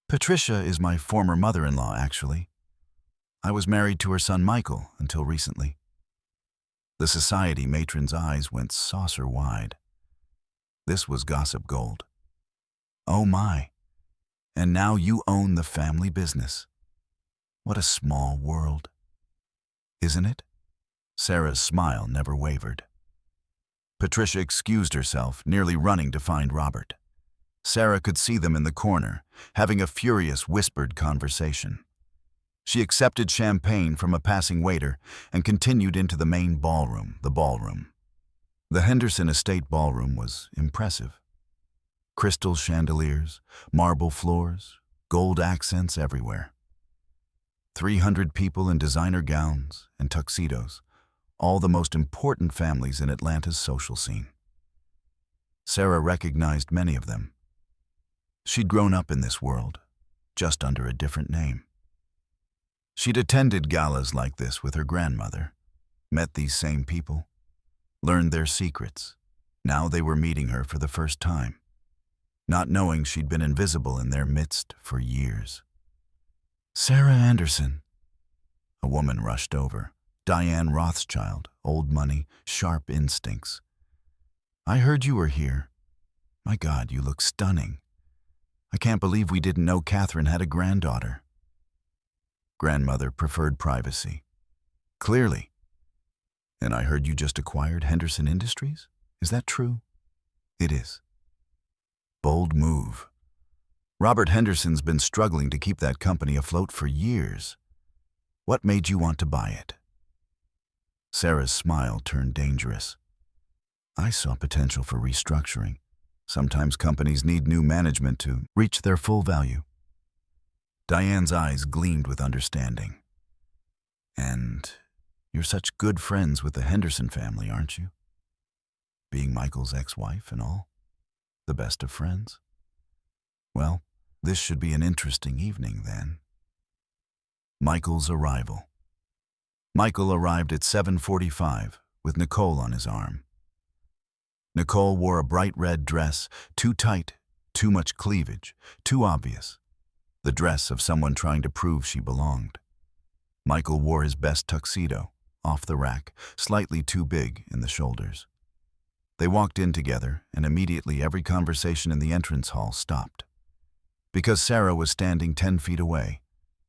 "Patricia is my former mother-in-law, actually. I was married to her son Michael until recently." The society matron's eyes went saucer-wide. This was gossip gold. "Oh my. And now you own the family business. What a small world. Isn't it?" Sarah's smile never wavered. Patricia excused herself, nearly running to find Robert. Sarah could see them in the corner, having a furious whispered conversation. She accepted champagne from a passing waiter and continued into the main ballroom, the ballroom. The Henderson Estate ballroom was impressive. Crystal chandeliers, marble floors, gold accents everywhere. 300 people in designer gowns and tuxedos, all the most important families in Atlanta's social scene. Sarah recognized many of them. She'd grown up in this world, just under a different name. She'd attended galas like this with her grandmother, met these same people, learned their secrets. Now they were meeting her for the first time, not knowing she'd been invisible in their midst for years. Sarah Henderson. A woman rushed over. Diane Rothschild, old money, sharp instincts. I heard you were here. My God, you look stunning. I can't believe we didn't know Catherine had a granddaughter. Grandmother preferred privacy. Clearly. And I heard you just acquired Henderson Industries? Is that true? It is. Bold move. Robert Henderson's been struggling to keep that company afloat for years. What made you want to buy it? Sarah's smile turned dangerous. I saw potential for restructuring. Sometimes companies need new management to reach their full value. Diane's eyes gleamed with understanding. And you're such good friends with the Henderson family, aren't you? Being Michael's ex-wife and all. The best of friends. Well, this should be an interesting evening then. Michael's arrival. Michael arrived at 7:45 with Nicole on his arm. Nicole wore a bright red dress, too tight, too much cleavage, too obvious. The dress of someone trying to prove she belonged. Michael wore his best tuxedo, off the rack, slightly too big in the shoulders. They walked in together, and immediately every conversation in the entrance hall stopped. Because Sarah was standing 10 feet away,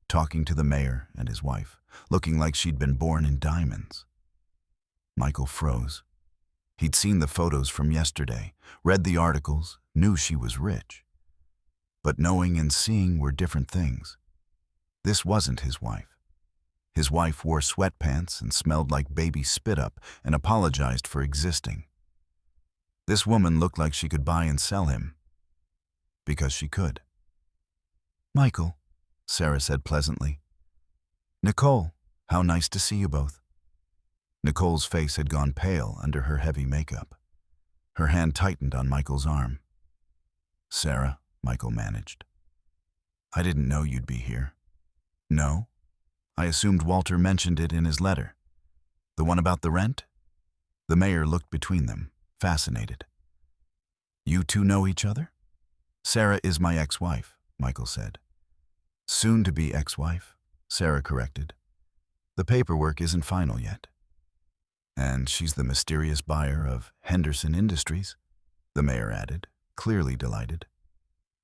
talking to the mayor and his wife, looking like she'd been born in diamonds. Michael froze. He'd seen the photos from yesterday, read the articles, knew she was rich. But knowing and seeing were different things. This wasn't his wife. His wife wore sweatpants and smelled like baby spit-up and apologized for existing. This woman looked like she could buy and sell him. Because she could. Michael, Sarah said pleasantly. Nicole, how nice to see you both. Nicole's face had gone pale under her heavy makeup. Her hand tightened on Michael's arm. Sarah, Michael managed. I didn't know you'd be here. No? I assumed Walter mentioned it in his letter. The one about the rent? The mayor looked between them, fascinated. You two know each other? Sarah is my ex-wife, Michael said. Soon-to-be ex-wife, Sarah corrected. The paperwork isn't final yet. And she's the mysterious buyer of Henderson Industries, the mayor added, clearly delighted.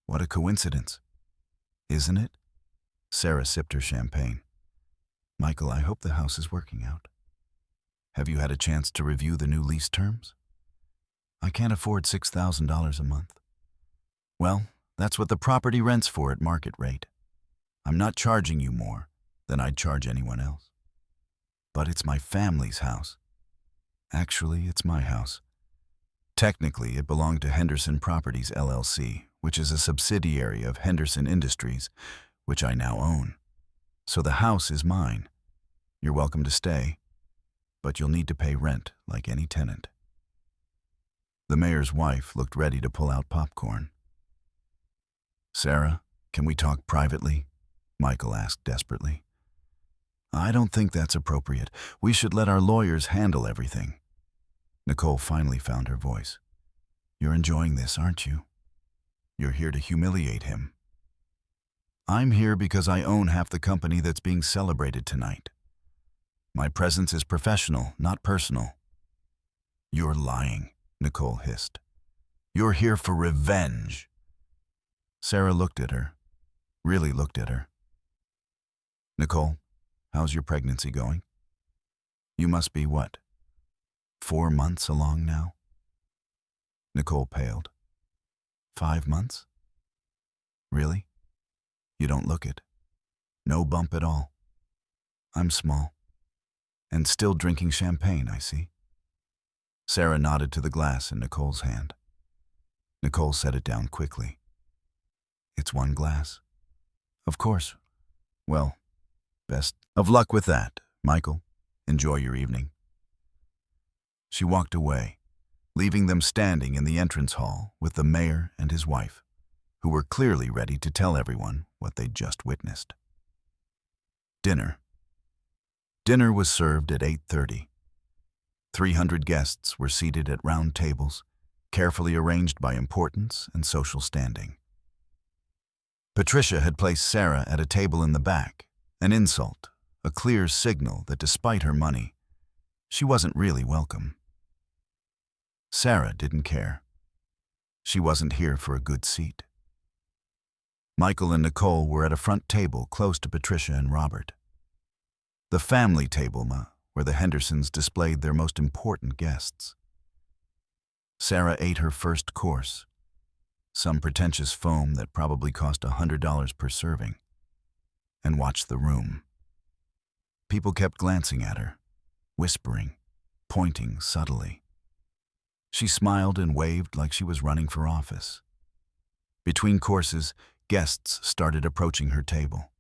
What a coincidence. Isn't it? Sarah sipped her champagne. Michael, I hope the house is working out. Have you had a chance to review the new lease terms? I can't afford $6,000 a month. Well, that's what the property rents for at market rate. I'm not charging you more than I'd charge anyone else. But it's my family's house. Actually, it's my house. Technically, it belonged to Henderson Properties, LLC, which is a subsidiary of Henderson Industries, which I now own. So the house is mine. You're welcome to stay, but you'll need to pay rent like any tenant. The mayor's wife looked ready to pull out popcorn. Sarah, can we talk privately? Michael asked desperately. I don't think that's appropriate. We should let our lawyers handle everything. Nicole finally found her voice. You're enjoying this, aren't you? You're here to humiliate him. I'm here because I own half the company that's being celebrated tonight. My presence is professional, not personal. You're lying, Nicole hissed. You're here for revenge. Sarah looked at her, really looked at her. Nicole, how's your pregnancy going? You must be what, 4 months along now? Nicole paled. 5 months? Really? You don't look it. No bump at all. I'm small. And still drinking champagne, I see. Sarah nodded to the glass in Nicole's hand. Nicole set it down quickly. It's one glass. Of course. Well, best of luck with that, Michael. Enjoy your evening. She walked away, leaving them standing in the entrance hall with the mayor and his wife, who were clearly ready to tell everyone what they'd just witnessed. Dinner. Dinner was served at 8:30. 300 guests were seated at round tables, carefully arranged by importance and social standing. Patricia had placed Sarah at a table in the back, an insult, a clear signal that despite her money, she wasn't really welcome. Sarah didn't care. She wasn't here for a good seat. Michael and Nicole were at a front table close to Patricia and Robert. The family table, where the Hendersons displayed their most important guests. Sarah ate her first course, some pretentious foam that probably cost $100 per serving, and watched the room. People kept glancing at her, whispering, pointing subtly. She smiled and waved like she was running for office. Between courses, guests started approaching her table.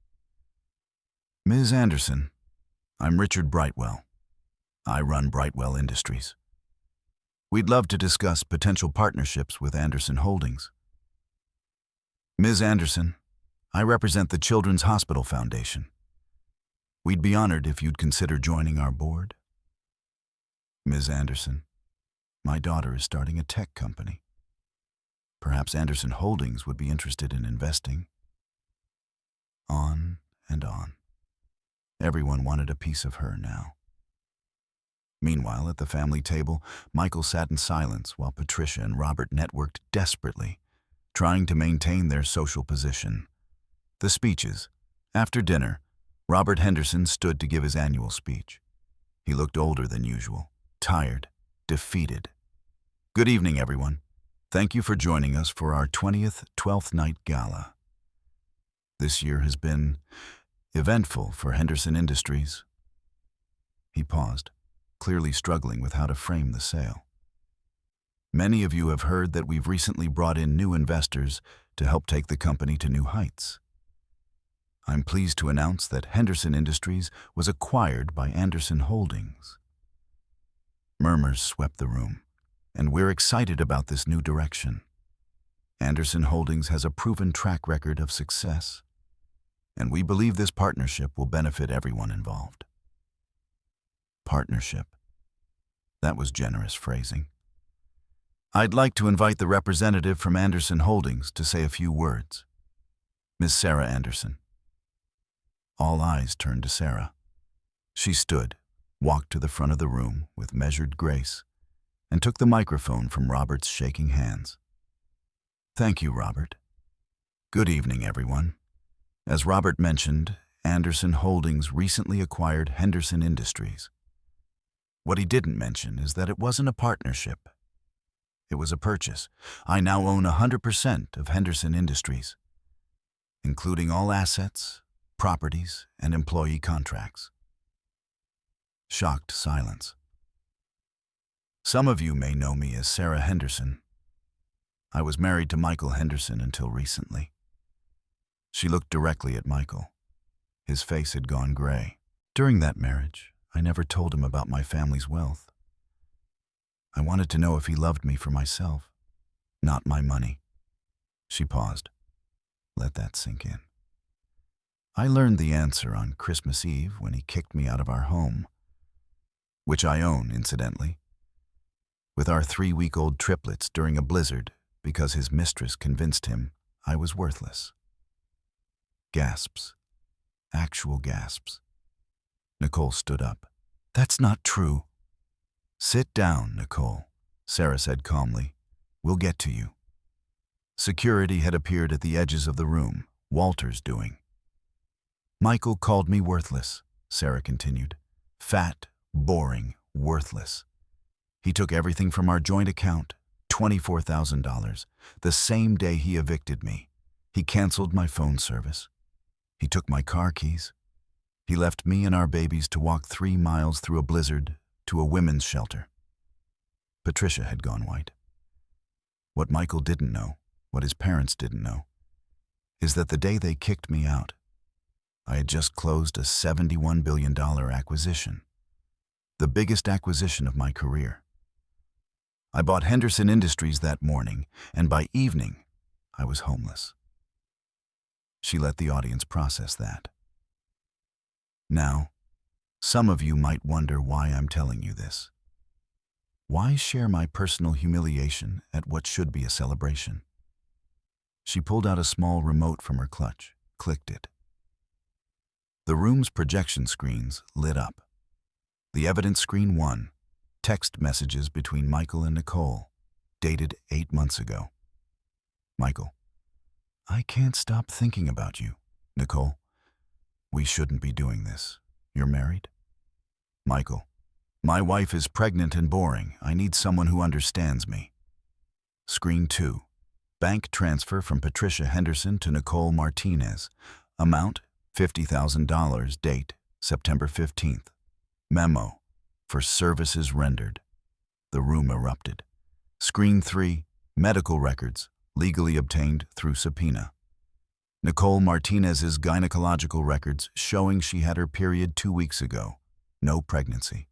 Ms. Anderson, I'm Richard Brightwell. I run Brightwell Industries. We'd love to discuss potential partnerships with Anderson Holdings. Ms. Anderson, I represent the Children's Hospital Foundation. We'd be honored if you'd consider joining our board. Ms. Anderson, my daughter is starting a tech company. Perhaps Anderson Holdings would be interested in investing. On and on. Everyone wanted a piece of her now. Meanwhile, at the family table, Michael sat in silence while Patricia and Robert networked desperately, trying to maintain their social position. The speeches. After dinner, Robert Henderson stood to give his annual speech. He looked older than usual, tired, defeated. Good evening, everyone. Thank you for joining us for our 20th 12th Night Gala. This year has been eventful for Henderson Industries. He paused, clearly struggling with how to frame the sale. Many of you have heard that we've recently brought in new investors to help take the company to new heights. I'm pleased to announce that Henderson Industries was acquired by Anderson Holdings. Murmurs swept the room, and we're excited about this new direction. Anderson Holdings has a proven track record of success, and we believe this partnership will benefit everyone involved. Partnership. That was generous phrasing. I'd like to invite the representative from Anderson Holdings to say a few words. Ms. Sarah Anderson. All eyes turned to Sarah. She stood, walked to the front of the room with measured grace, and took the microphone from Robert's shaking hands. Thank you, Robert. Good evening, everyone. As Robert mentioned, Anderson Holdings recently acquired Henderson Industries. What he didn't mention is that it wasn't a partnership. It was a purchase. I now own 100% of Henderson Industries, including all assets, properties, and employee contracts. Shocked silence. Some of you may know me as Sarah Henderson. I was married to Michael Henderson until recently. She looked directly at Michael. His face had gone gray. During that marriage, I never told him about my family's wealth. I wanted to know if he loved me for myself, not my money. She paused. Let that sink in. I learned the answer on Christmas Eve when he kicked me out of our home, which I own, incidentally, with our 3-week-old triplets during a blizzard because his mistress convinced him I was worthless. Gasps. Actual gasps. Nicole stood up. That's not true. Sit down, Nicole, Sarah said calmly. We'll get to you. Security had appeared at the edges of the room, Walter's doing. Michael called me worthless, Sarah continued. Fat, boring, worthless. He took everything from our joint account, $24,000, the same day he evicted me. He canceled my phone service. He took my car keys. He left me and our babies to walk 3 miles through a blizzard to a women's shelter. Patricia had gone white. What Michael didn't know, what his parents didn't know, is that the day they kicked me out, I had just closed a $71 billion acquisition, the biggest acquisition of my career. I bought Henderson Industries that morning, and by evening, I was homeless. She let the audience process that. Now, some of you might wonder why I'm telling you this. Why share my personal humiliation at what should be a celebration? She pulled out a small remote from her clutch, clicked it. The room's projection screens lit up. The evidence screen 1, text messages between Michael and Nicole, dated 8 months ago. Michael, I can't stop thinking about you. Nicole, we shouldn't be doing this. You're married? Michael, my wife is pregnant and boring. I need someone who understands me. Screen 2, bank transfer from Patricia Henderson to Nicole Martinez. Amount, $50,000. Date, September 15th. Memo, for services rendered. The room erupted. Screen 3, medical records, legally obtained through subpoena. Nicole Martinez's gynecological records showing she had her period 2 weeks ago. No pregnancy.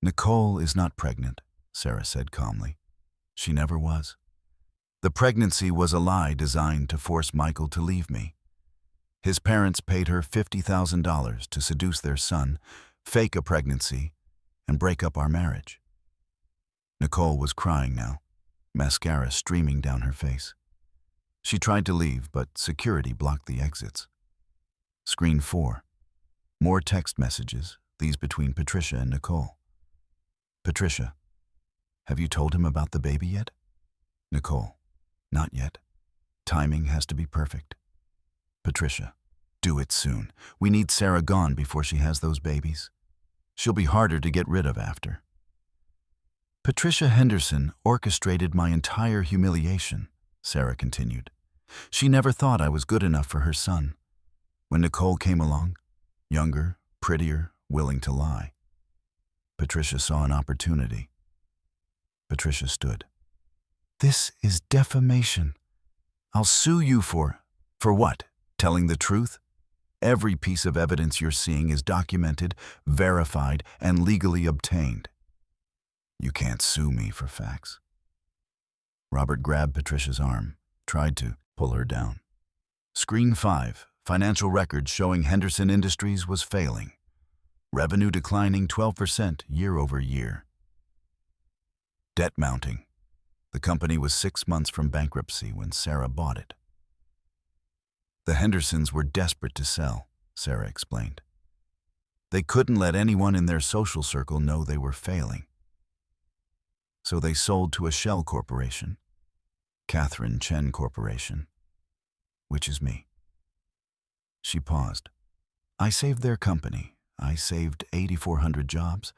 Nicole is not pregnant, Sarah said calmly. She never was. The pregnancy was a lie designed to force Michael to leave me. His parents paid her $50,000 to seduce their son, fake a pregnancy, and break up our marriage. Nicole was crying now, mascara streaming down her face. She tried to leave, but security blocked the exits. Screen 4. More text messages, these between Patricia and Nicole. Patricia, have you told him about the baby yet? Nicole, not yet. Timing has to be perfect. Patricia, do it soon. We need Sarah gone before she has those babies. She'll be harder to get rid of after. Patricia Henderson orchestrated my entire humiliation, Sarah continued. She never thought I was good enough for her son. When Nicole came along, younger, prettier, willing to lie, Patricia saw an opportunity. Patricia stood. This is defamation. I'll sue you for what? Telling the truth? Every piece of evidence you're seeing is documented, verified, and legally obtained. You can't sue me for facts. Robert grabbed Patricia's arm, tried to pull her down. Screen 5, financial records showing Henderson Industries was failing. Revenue declining 12% year over year. Debt mounting. The company was 6 months from bankruptcy when Sarah bought it. The Hendersons were desperate to sell, Sarah explained. They couldn't let anyone in their social circle know they were failing. So they sold to a shell corporation, Catherine Chen Corporation, which is me. She paused. I saved their company. I saved 8,400 jobs.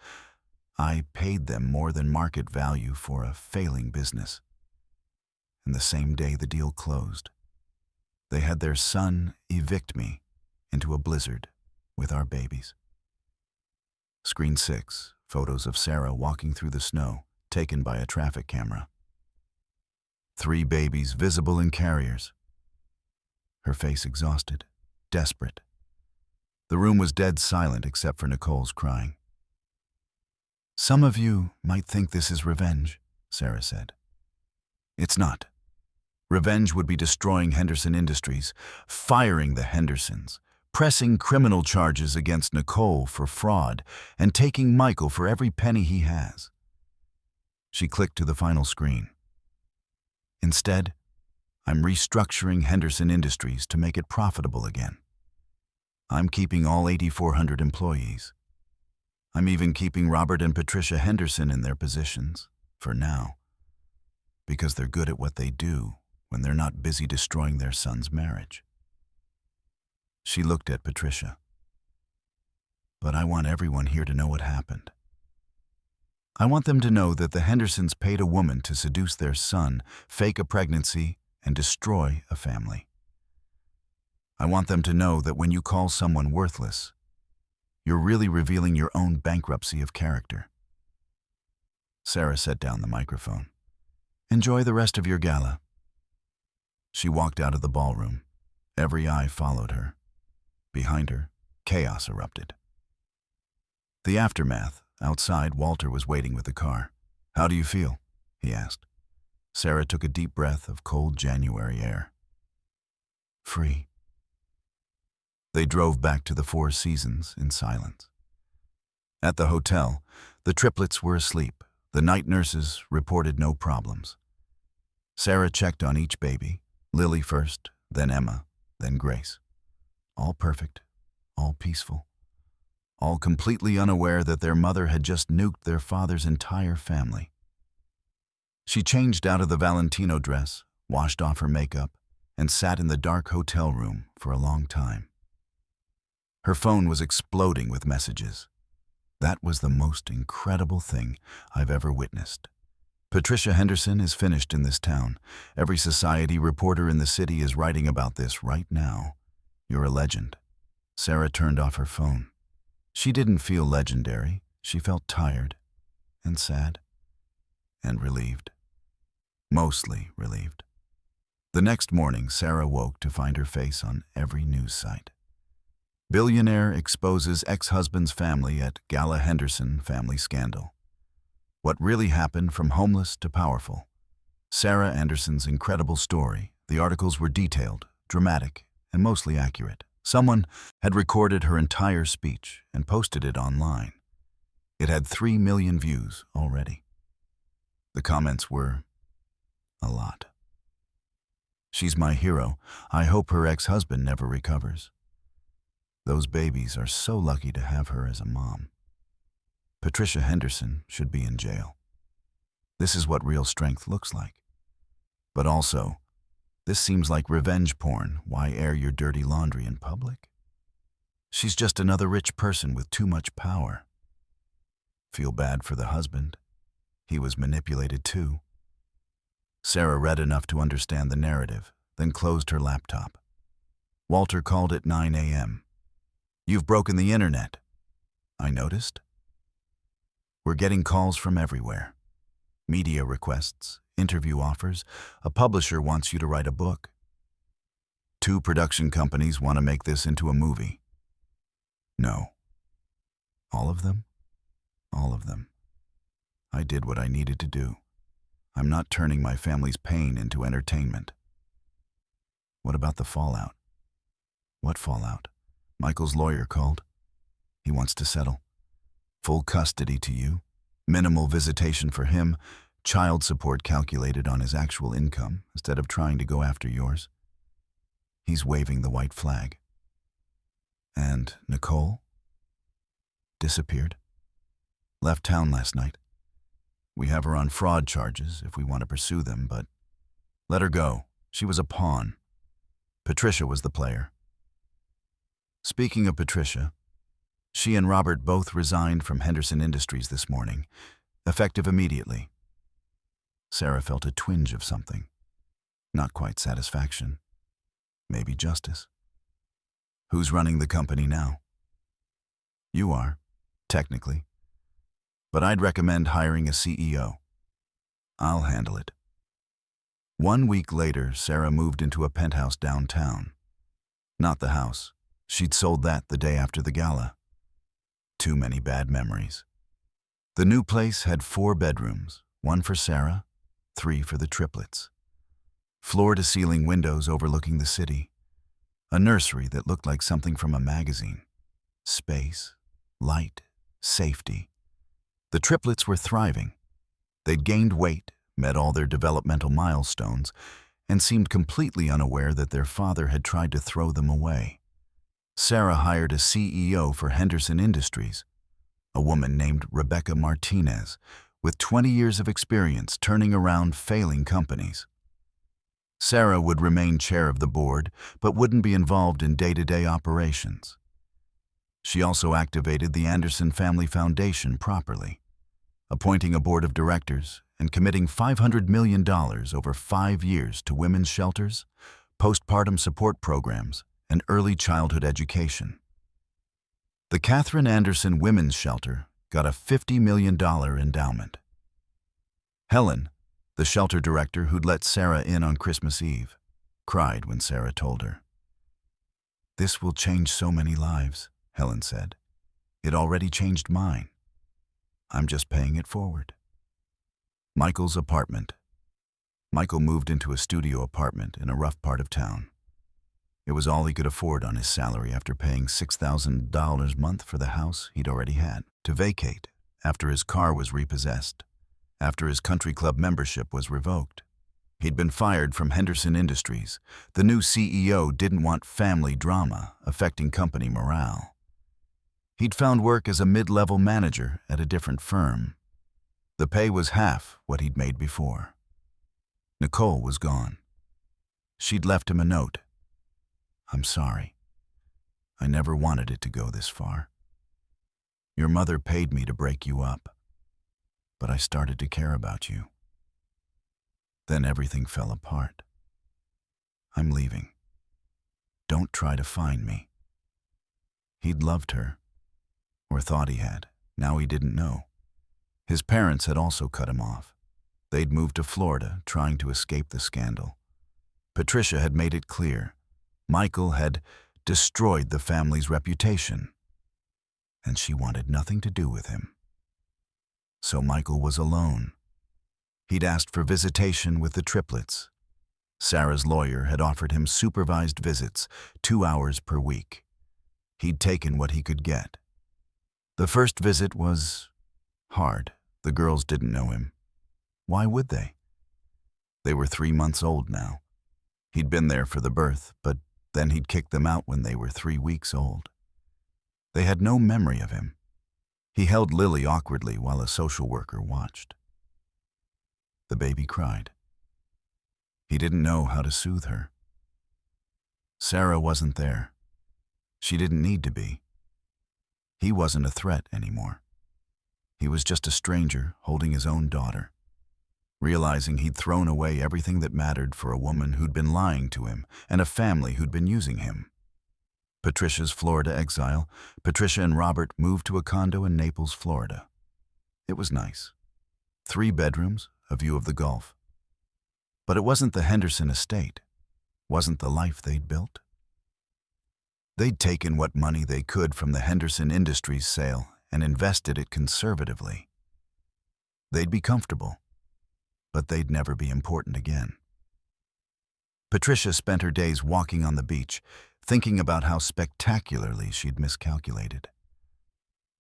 I paid them more than market value for a failing business. And the same day the deal closed, they had their son evict me into a blizzard with our babies. Screen 6, photos of Sarah walking through the snow, taken by a traffic camera. 3 babies visible in carriers. Her face exhausted, desperate. The room was dead silent except for Nicole's crying. Some of you might think this is revenge, Sarah said. It's not. Revenge would be destroying Henderson Industries, firing the Hendersons, pressing criminal charges against Nicole for fraud, and taking Michael for every penny he has. She clicked to the final screen. Instead, I'm restructuring Henderson Industries to make it profitable again. I'm keeping all 8,400 employees. I'm even keeping Robert and Patricia Henderson in their positions, for now, because they're good at what they do when they're not busy destroying their son's marriage. She looked at Patricia. But I want everyone here to know what happened. I want them to know that the Hendersons paid a woman to seduce their son, fake a pregnancy, and destroy a family. I want them to know that when you call someone worthless, You're really revealing your own bankruptcy of character. Sarah set down the microphone. Enjoy the rest of your gala. She walked out of the ballroom. Every eye followed her. Behind her, chaos erupted. The aftermath. Outside, Walter was waiting with the car. How do you feel? He asked. Sarah took a deep breath of cold January air. Free. They drove back to the Four Seasons in silence. At the hotel, the triplets were asleep. The night nurses reported no problems. Sarah checked on each baby, Lily first, then Emma, then Grace. All perfect, all peaceful, all completely unaware that their mother had just nuked their father's entire family. She changed out of the Valentino dress, washed off her makeup, and sat in the dark hotel room for a long time. Her phone was exploding with messages. That was the most incredible thing I've ever witnessed. Patricia Henderson is finished in this town. Every society reporter in the city is writing about this right now. You're a legend. Sarah turned off her phone. She didn't feel legendary. She felt tired and sad and relieved. Mostly relieved. The next morning, Sarah woke to find her face on every news site. Billionaire exposes ex-husband's family at Gala Henderson family scandal. What really happened from homeless to powerful. Sarah Anderson's incredible story. The articles were detailed, dramatic, and mostly accurate. Someone had recorded her entire speech and posted it online. It had 3 million views already. The comments were a lot. She's my hero. I hope her ex-husband never recovers. Those babies are so lucky to have her as a mom. Patricia Henderson should be in jail. This is what real strength looks like. But also, this seems like revenge porn. Why air your dirty laundry in public? She's just another rich person with too much power. Feel bad for the husband. He was manipulated too. Sarah read enough to understand the narrative, then closed her laptop. Walter called at 9 a.m. You've broken the internet. I noticed. We're getting calls from everywhere. Media requests, interview offers. A publisher wants you to write a book. 2 production companies want to make this into a movie. No. All of them? All of them. I did what I needed to do. I'm not turning my family's pain into entertainment. What about the fallout? What fallout? Michael's lawyer called. He wants to settle. Full custody to you, minimal visitation for him, child support calculated on his actual income instead of trying to go after yours. He's waving the white flag. And Nicole? Disappeared. Left town last night. We have her on fraud charges if we want to pursue them, but let her go. She was a pawn. Patricia was the player. Speaking of Patricia, she and Robert both resigned from Henderson Industries this morning, effective immediately. Sarah felt a twinge of something. Not quite satisfaction. Maybe justice. Who's running the company now? You are, technically. But I'd recommend hiring a CEO. I'll handle it. 1 week later, Sarah moved into a penthouse downtown. Not the house. She'd sold that the day after the gala. Too many bad memories. The new place had 4 bedrooms, 1 for Sarah, 3 for the triplets. Floor-to-ceiling windows overlooking the city. A nursery that looked like something from a magazine. Space, light, safety. The triplets were thriving. They'd gained weight, met all their developmental milestones, and seemed completely unaware that their father had tried to throw them away. Sarah hired a CEO for Henderson Industries, a woman named Nicole Martinez, with 20 years of experience turning around failing companies. Sarah would remain chair of the board, but wouldn't be involved in day-to-day operations. She also activated the Anderson Family Foundation properly, appointing a board of directors and committing $500 million over 5 years to women's shelters, postpartum support programs, and early childhood education. The Catherine Anderson Women's Shelter got a $50 million endowment. Helen, the shelter director who'd let Sarah in on Christmas Eve, cried when Sarah told her. "This will change so many lives," Helen said. "It already changed mine. I'm just paying it forward." Michael's apartment. Michael moved into a studio apartment in a rough part of town. It was all he could afford on his salary after paying $6,000 a month for the house he'd already had to vacate after his car was repossessed, after his country club membership was revoked. He'd been fired from Henderson Industries. The new CEO didn't want family drama affecting company morale. He'd found work as a mid-level manager at a different firm. The pay was half what he'd made before. Nicole was gone. She'd left him a note. "I'm sorry. I never wanted it to go this far. Your mother paid me to break you up, but I started to care about you. Then everything fell apart. I'm leaving. Don't try to find me." He'd loved her, or thought he had. Now he didn't know. His parents had also cut him off. They'd moved to Florida, trying to escape the scandal. Patricia had made it clear. Michael had destroyed the family's reputation, and she wanted nothing to do with him. So Michael was alone. He'd asked for visitation with the Triplets. Sarah's lawyer had offered him supervised visits, 2 hours per week. He'd taken what he could get. The first visit was hard. The girls didn't know him. Why would they? They were 3 months old now. He'd been there for the birth, but then he'd kicked them out when they were 3 weeks old. They had no memory of him. He held Lily awkwardly while a social worker watched. The baby cried. He didn't know how to soothe her. Sarah wasn't there. She didn't need to be. He wasn't a threat anymore. He was just a stranger holding his own daughter, realizing he'd thrown away everything that mattered for a woman who'd been lying to him and a family who'd been using him. Patricia's Florida exile. Patricia and Robert moved to a condo in Naples, Florida. It was nice. 3 bedrooms, a view of the Gulf. But it wasn't the Henderson estate, wasn't the life they'd built. They'd taken what money they could from the Henderson Industries sale and invested it conservatively. They'd be comfortable, but they'd never be important again. Patricia spent her days walking on the beach, thinking about how spectacularly she'd miscalculated.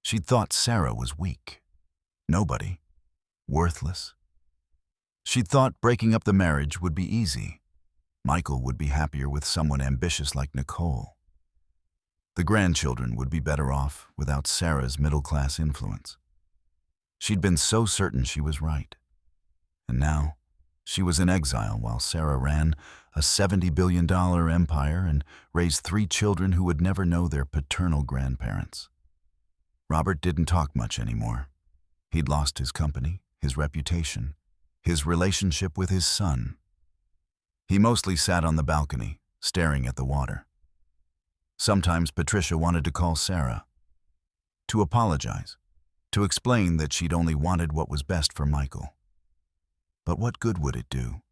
She'd thought Sarah was weak, nobody, worthless. She'd thought breaking up the marriage would be easy. Michael would be happier with someone ambitious like Nicole. The grandchildren would be better off without Sarah's middle-class influence. She'd been so certain she was right. And now, she was in exile while Sarah ran a $70 billion empire and raised 3 children who would never know their paternal grandparents. Robert didn't talk much anymore. He'd lost his company, his reputation, his relationship with his son. He mostly sat on the balcony, staring at the water. Sometimes Patricia wanted to call Sarah, to apologize, to explain that she'd only wanted what was best for Michael. But what good would it do?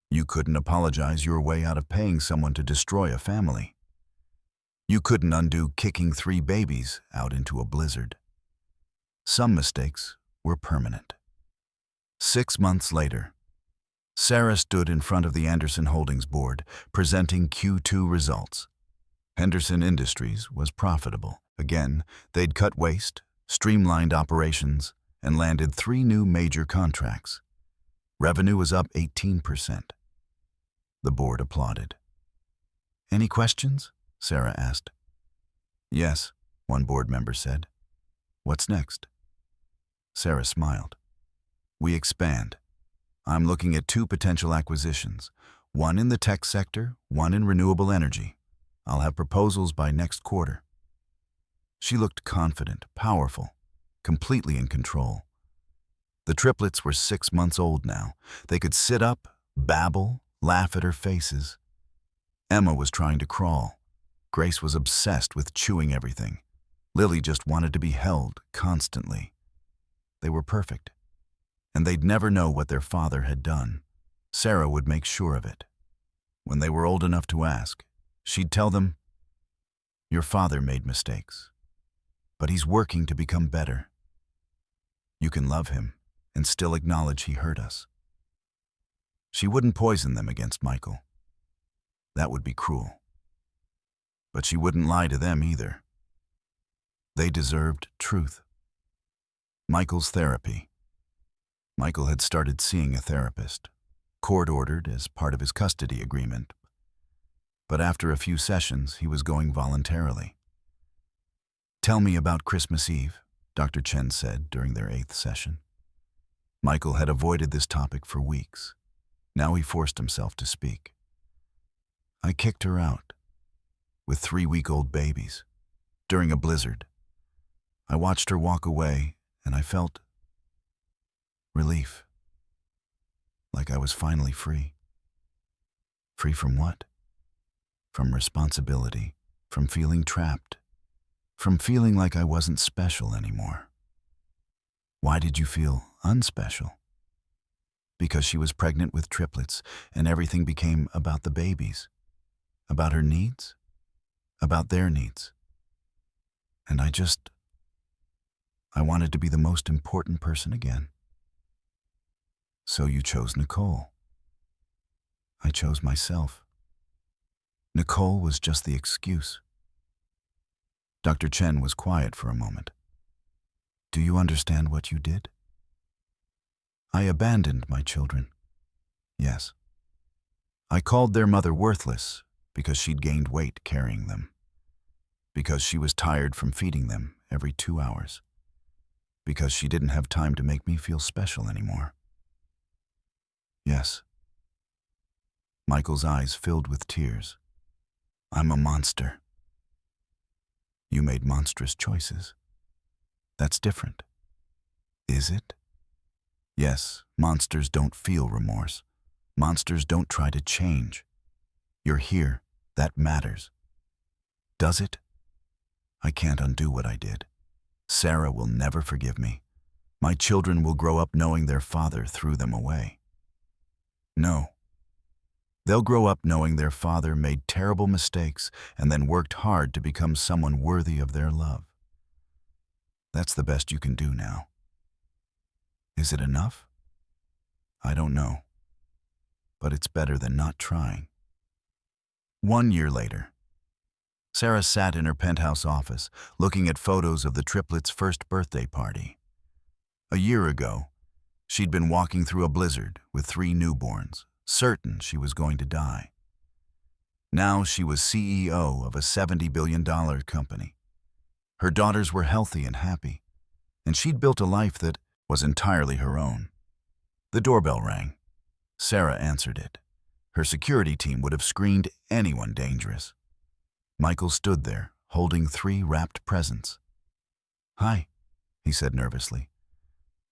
You couldn't apologize your way out of paying someone to destroy a family. You couldn't undo kicking 3 babies out into a blizzard. Some mistakes were permanent. 6 months later, Sarah stood in front of the Anderson Holdings board, presenting Q2 results. Henderson Industries was profitable. Again, they'd cut waste, streamlined operations, and landed 3 new major contracts. Revenue was up 18%. The board applauded. "Any questions?" Sarah asked. "Yes," one board member said. "What's next?" Sarah smiled. "We expand. I'm looking at 2 potential acquisitions, one in the tech sector, one in renewable energy. I'll have proposals by next quarter." She looked confident, powerful, completely in control. The Triplets were 6 months old now. They could sit up, babble, laugh at her faces. Emma was trying to crawl. Grace was obsessed with chewing everything. Lily just wanted to be held constantly. They were perfect, and they'd never know what their father had done. Sarah would make sure of it. When they were old enough to ask, she'd tell them, "Your father made mistakes, but he's working to become better. You can love him and still acknowledge he hurt us." She wouldn't poison them against Michael. That would be cruel. But she wouldn't lie to them either. They deserved truth. Michael's therapy. Michael had started seeing a therapist, court-ordered as part of his custody agreement. But after a few sessions, he was going voluntarily. "Tell me about Christmas Eve," Dr. Chen said during their 8th session. Michael had avoided this topic for weeks. Now he forced himself to speak. "I kicked her out, with 3-week-old babies, during a blizzard. I watched her walk away, and I felt relief. Like I was finally free." Free from what? From responsibility, from feeling trapped, from feeling like I wasn't special anymore. "Why did you feel unspecial?" "Because she was pregnant with triplets, and everything became about the babies, about her needs, about their needs. And I wanted to be the most important person again." "So you chose Nicole." "I chose myself. Nicole was just the excuse." Dr. Chen was quiet for a moment. "Do you understand what you did?" "I abandoned my children. Yes. I called their mother worthless because she'd gained weight carrying them. Because she was tired from feeding them every 2 hours. Because she didn't have time to make me feel special anymore." "Yes." Michael's eyes filled with tears. "I'm a monster." "You made monstrous choices. That's different." "Is it?" "Yes, monsters don't feel remorse. Monsters don't try to change. You're here. That matters." "Does it?" "I can't undo what I did. Sarah will never forgive me. My children will grow up knowing their father threw them away." "No. They'll grow up knowing their father made terrible mistakes and then worked hard to become someone worthy of their love. That's the best you can do now." "Is it enough?" "I don't know. But it's better than not trying." 1 year later, Sarah sat in her penthouse office, looking at photos of the triplets' first birthday party. A year ago, she'd been walking through a blizzard with 3 newborns, certain she was going to die. Now she was CEO of a $70 billion company. Her daughters were healthy and happy, and she'd built a life that was entirely her own. The doorbell rang. Sarah answered it. Her security team would have screened anyone dangerous. Michael stood there, holding 3 wrapped presents. "Hi," he said nervously.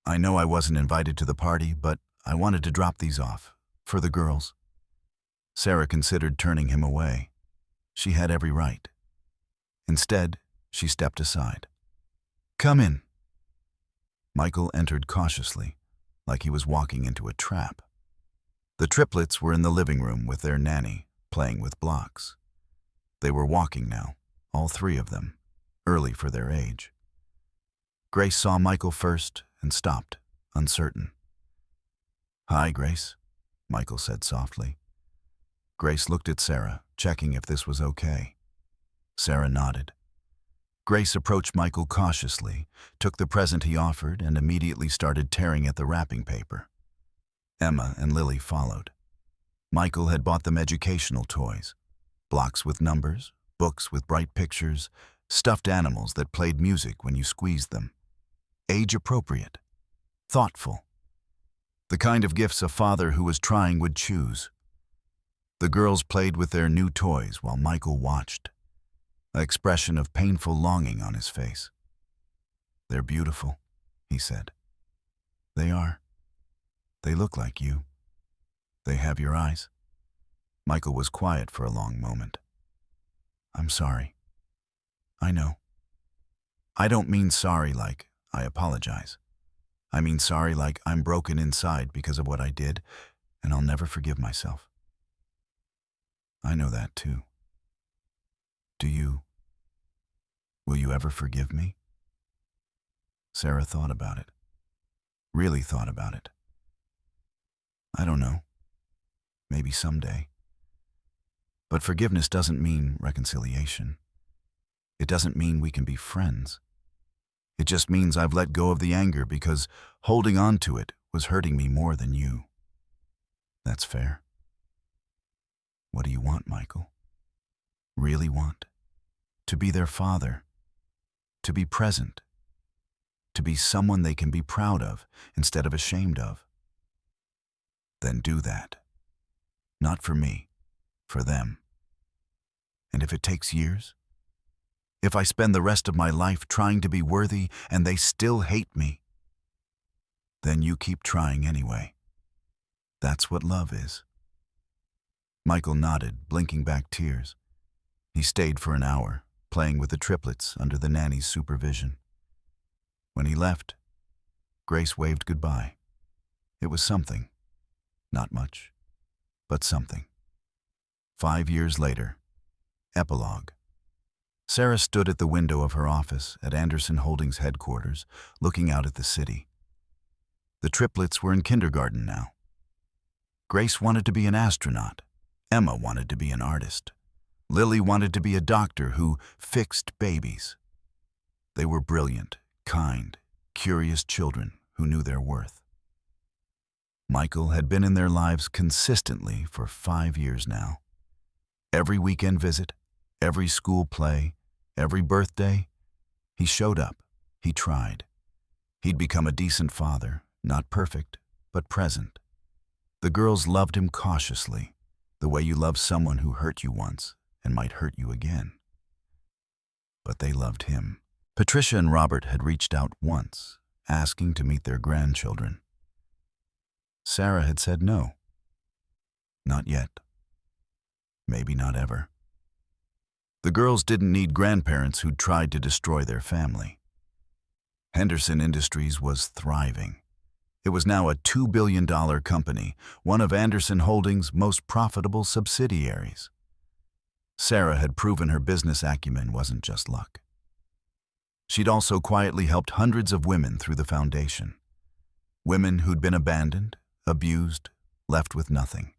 "I know I wasn't invited to the party, but I wanted to drop these off, for the girls." Sarah considered turning him away. She had every right. Instead, she stepped aside. "Come in." Michael entered cautiously, like he was walking into a trap. The triplets were in the living room with their nanny, playing with blocks. They were walking now, all 3 of them, early for their age. Grace saw Michael first and stopped, uncertain. "Hi, Grace," Michael said softly. Grace looked at Sarah, checking if this was okay. Sarah nodded. Grace approached Michael cautiously, took the present he offered, and immediately started tearing at the wrapping paper. Emma and Lily followed. Michael had bought them educational toys. Blocks with numbers, books with bright pictures, stuffed animals that played music when you squeezed them. Age-appropriate, thoughtful. The kind of gifts a father who was trying would choose. The girls played with their new toys while Michael watched, an expression of painful longing on his face. "They're beautiful," he said. "They are. They look like you. They have your eyes." Michael was quiet for a long moment. "I'm sorry." "I know." I don't mean sorry like I apologize. I mean sorry like I'm broken inside because of what I did, and I'll never forgive myself. I know that too. Do you? Will you ever forgive me? Sarah thought about it. Really thought about it. I don't know. Maybe someday. But forgiveness doesn't mean reconciliation. It doesn't mean we can be friends. It just means I've let go of the anger because holding on to it was hurting me more than you. That's fair. What do you want, Michael? Really want? To be their father. To be present. To be someone they can be proud of instead of ashamed of. Then do that. Not for me, for them. And if it takes years? If I spend the rest of my life trying to be worthy and they still hate me, then you keep trying anyway. That's what love is. Michael nodded, blinking back tears. He stayed for an hour, playing with the triplets under the nanny's supervision. When he left, Grace waved goodbye. It was something. Not much, but something. 5 years later, epilogue. Sarah stood at the window of her office at Anderson Holdings headquarters, looking out at the city. The triplets were in kindergarten now. Grace wanted to be an astronaut. Emma wanted to be an artist. Lily wanted to be a doctor who fixed babies. They were brilliant, kind, curious children who knew their worth. Michael had been in their lives consistently for 5 years now. Every weekend visit, every school play, every birthday, he showed up, he tried. He'd become a decent father, not perfect, but present. The girls loved him cautiously, the way you love someone who hurt you once and might hurt you again. But they loved him. Patricia and Robert had reached out once, asking to meet their grandchildren. Sarah had said no. Not yet. Maybe not ever. The girls didn't need grandparents who'd tried to destroy their family. Henderson Industries was thriving. It was now a $2 billion company, one of Anderson Holdings' most profitable subsidiaries. Sarah had proven her business acumen wasn't just luck. She'd also quietly helped hundreds of women through the foundation. Women who'd been abandoned, abused, left with nothing.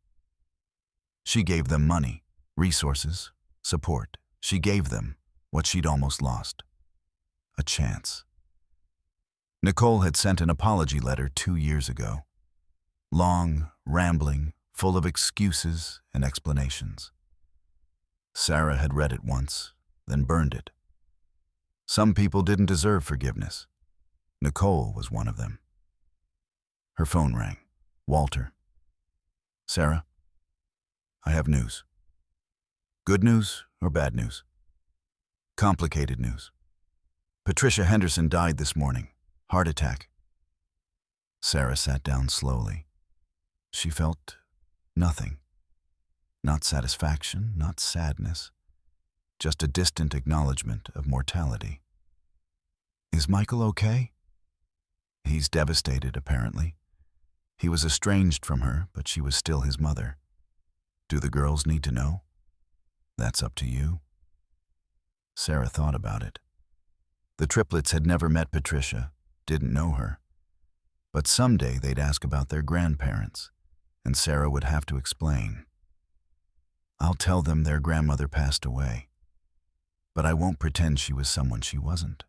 She gave them money, resources, support. She gave them what she'd almost lost. A chance. Nicole had sent an apology letter 2 years ago. Long, rambling, full of excuses and explanations. Sarah had read it once, then burned it. Some people didn't deserve forgiveness. Nicole was one of them. Her phone rang. Walter. Sarah, I have news. Good news or bad news? Complicated news. Patricia Henderson died this morning. Heart attack. Sarah sat down slowly. She felt nothing. Not satisfaction, not sadness. Just a distant acknowledgement of mortality. Is Michael okay? He's devastated, apparently. He was estranged from her, but she was still his mother. Do the girls need to know? That's up to you. Sarah thought about it. The triplets had never met Patricia, didn't know her. But someday they'd ask about their grandparents, and Sarah would have to explain. I'll tell them their grandmother passed away, but I won't pretend she was someone she wasn't.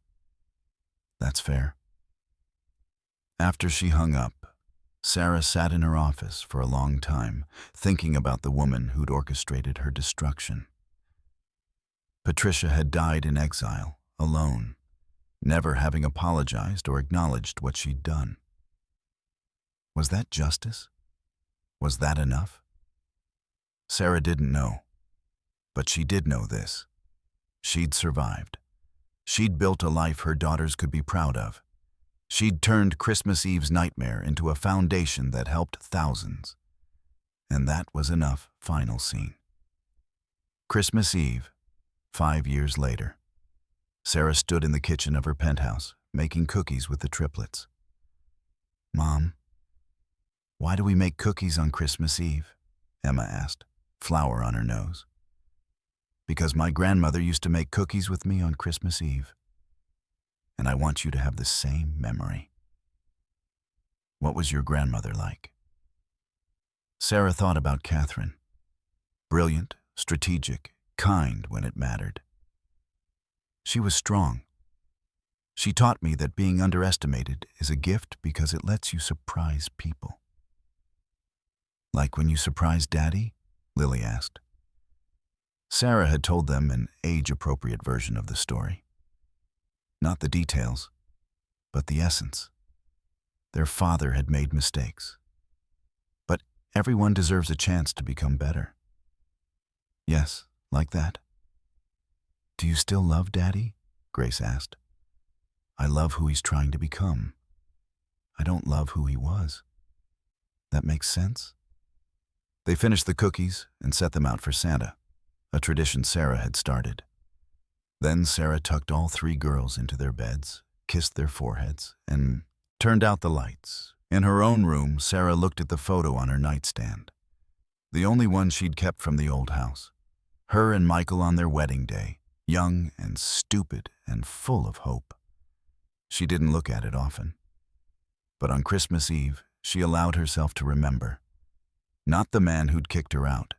That's fair. After she hung up, Sarah sat in her office for a long time, thinking about the woman who'd orchestrated her destruction. Patricia had died in exile, alone, never having apologized or acknowledged what she'd done. Was that justice? Was that enough? Sarah didn't know, but she did know this. She'd survived. She'd built a life her daughters could be proud of. She'd turned Christmas Eve's nightmare into a foundation that helped thousands. And that was enough. Final scene. Christmas Eve, 5 years later. Sarah stood in the kitchen of her penthouse, making cookies with the triplets. "Mom, why do we make cookies on Christmas Eve?" Emma asked, flour on her nose. "Because my grandmother used to make cookies with me on Christmas Eve. And I want you to have the same memory." "What was your grandmother like?" Sarah thought about Catherine. Brilliant, strategic, kind when it mattered. She was strong. She taught me that being underestimated is a gift because it lets you surprise people. "Like when you surprised Daddy?" Lily asked. Sarah had told them an age-appropriate version of the story. Not the details, but the essence. Their father had made mistakes. But everyone deserves a chance to become better. "Yes, like that." "Do you still love Daddy?" Grace asked. "I love who he's trying to become. I don't love who he was. That makes sense?" They finished the cookies and set them out for Santa, a tradition Sarah had started. Then Sarah tucked all three girls into their beds, kissed their foreheads, and turned out the lights. In her own room, Sarah looked at the photo on her nightstand, the only one she'd kept from the old house. Her and Michael on their wedding day, young and stupid and full of hope. She didn't look at it often. But on Christmas Eve, she allowed herself to remember. Not the man who'd kicked her out,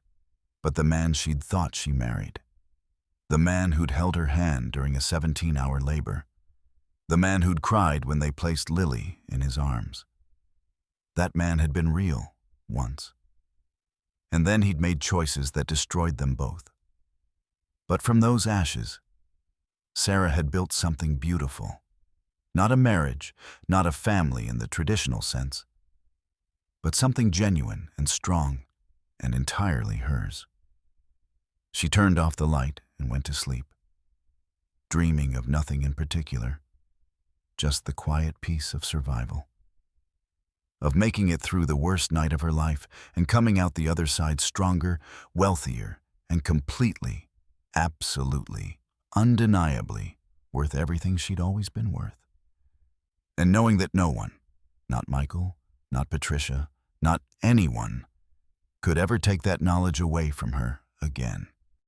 but the man she'd thought she married. The man who'd held her hand during a 17-hour labor. The man who'd cried when they placed Lily in his arms. That man had been real, once. And then he'd made choices that destroyed them both. But from those ashes, Sarah had built something beautiful. Not a marriage, not a family in the traditional sense, but something genuine and strong and entirely hers. She turned off the light and went to sleep, dreaming of nothing in particular, just the quiet peace of survival, of making it through the worst night of her life and coming out the other side stronger, wealthier, and completely, absolutely, undeniably worth everything she'd always been worth. And knowing that no one, not Michael, not Patricia, not anyone, could ever take that knowledge away from her again.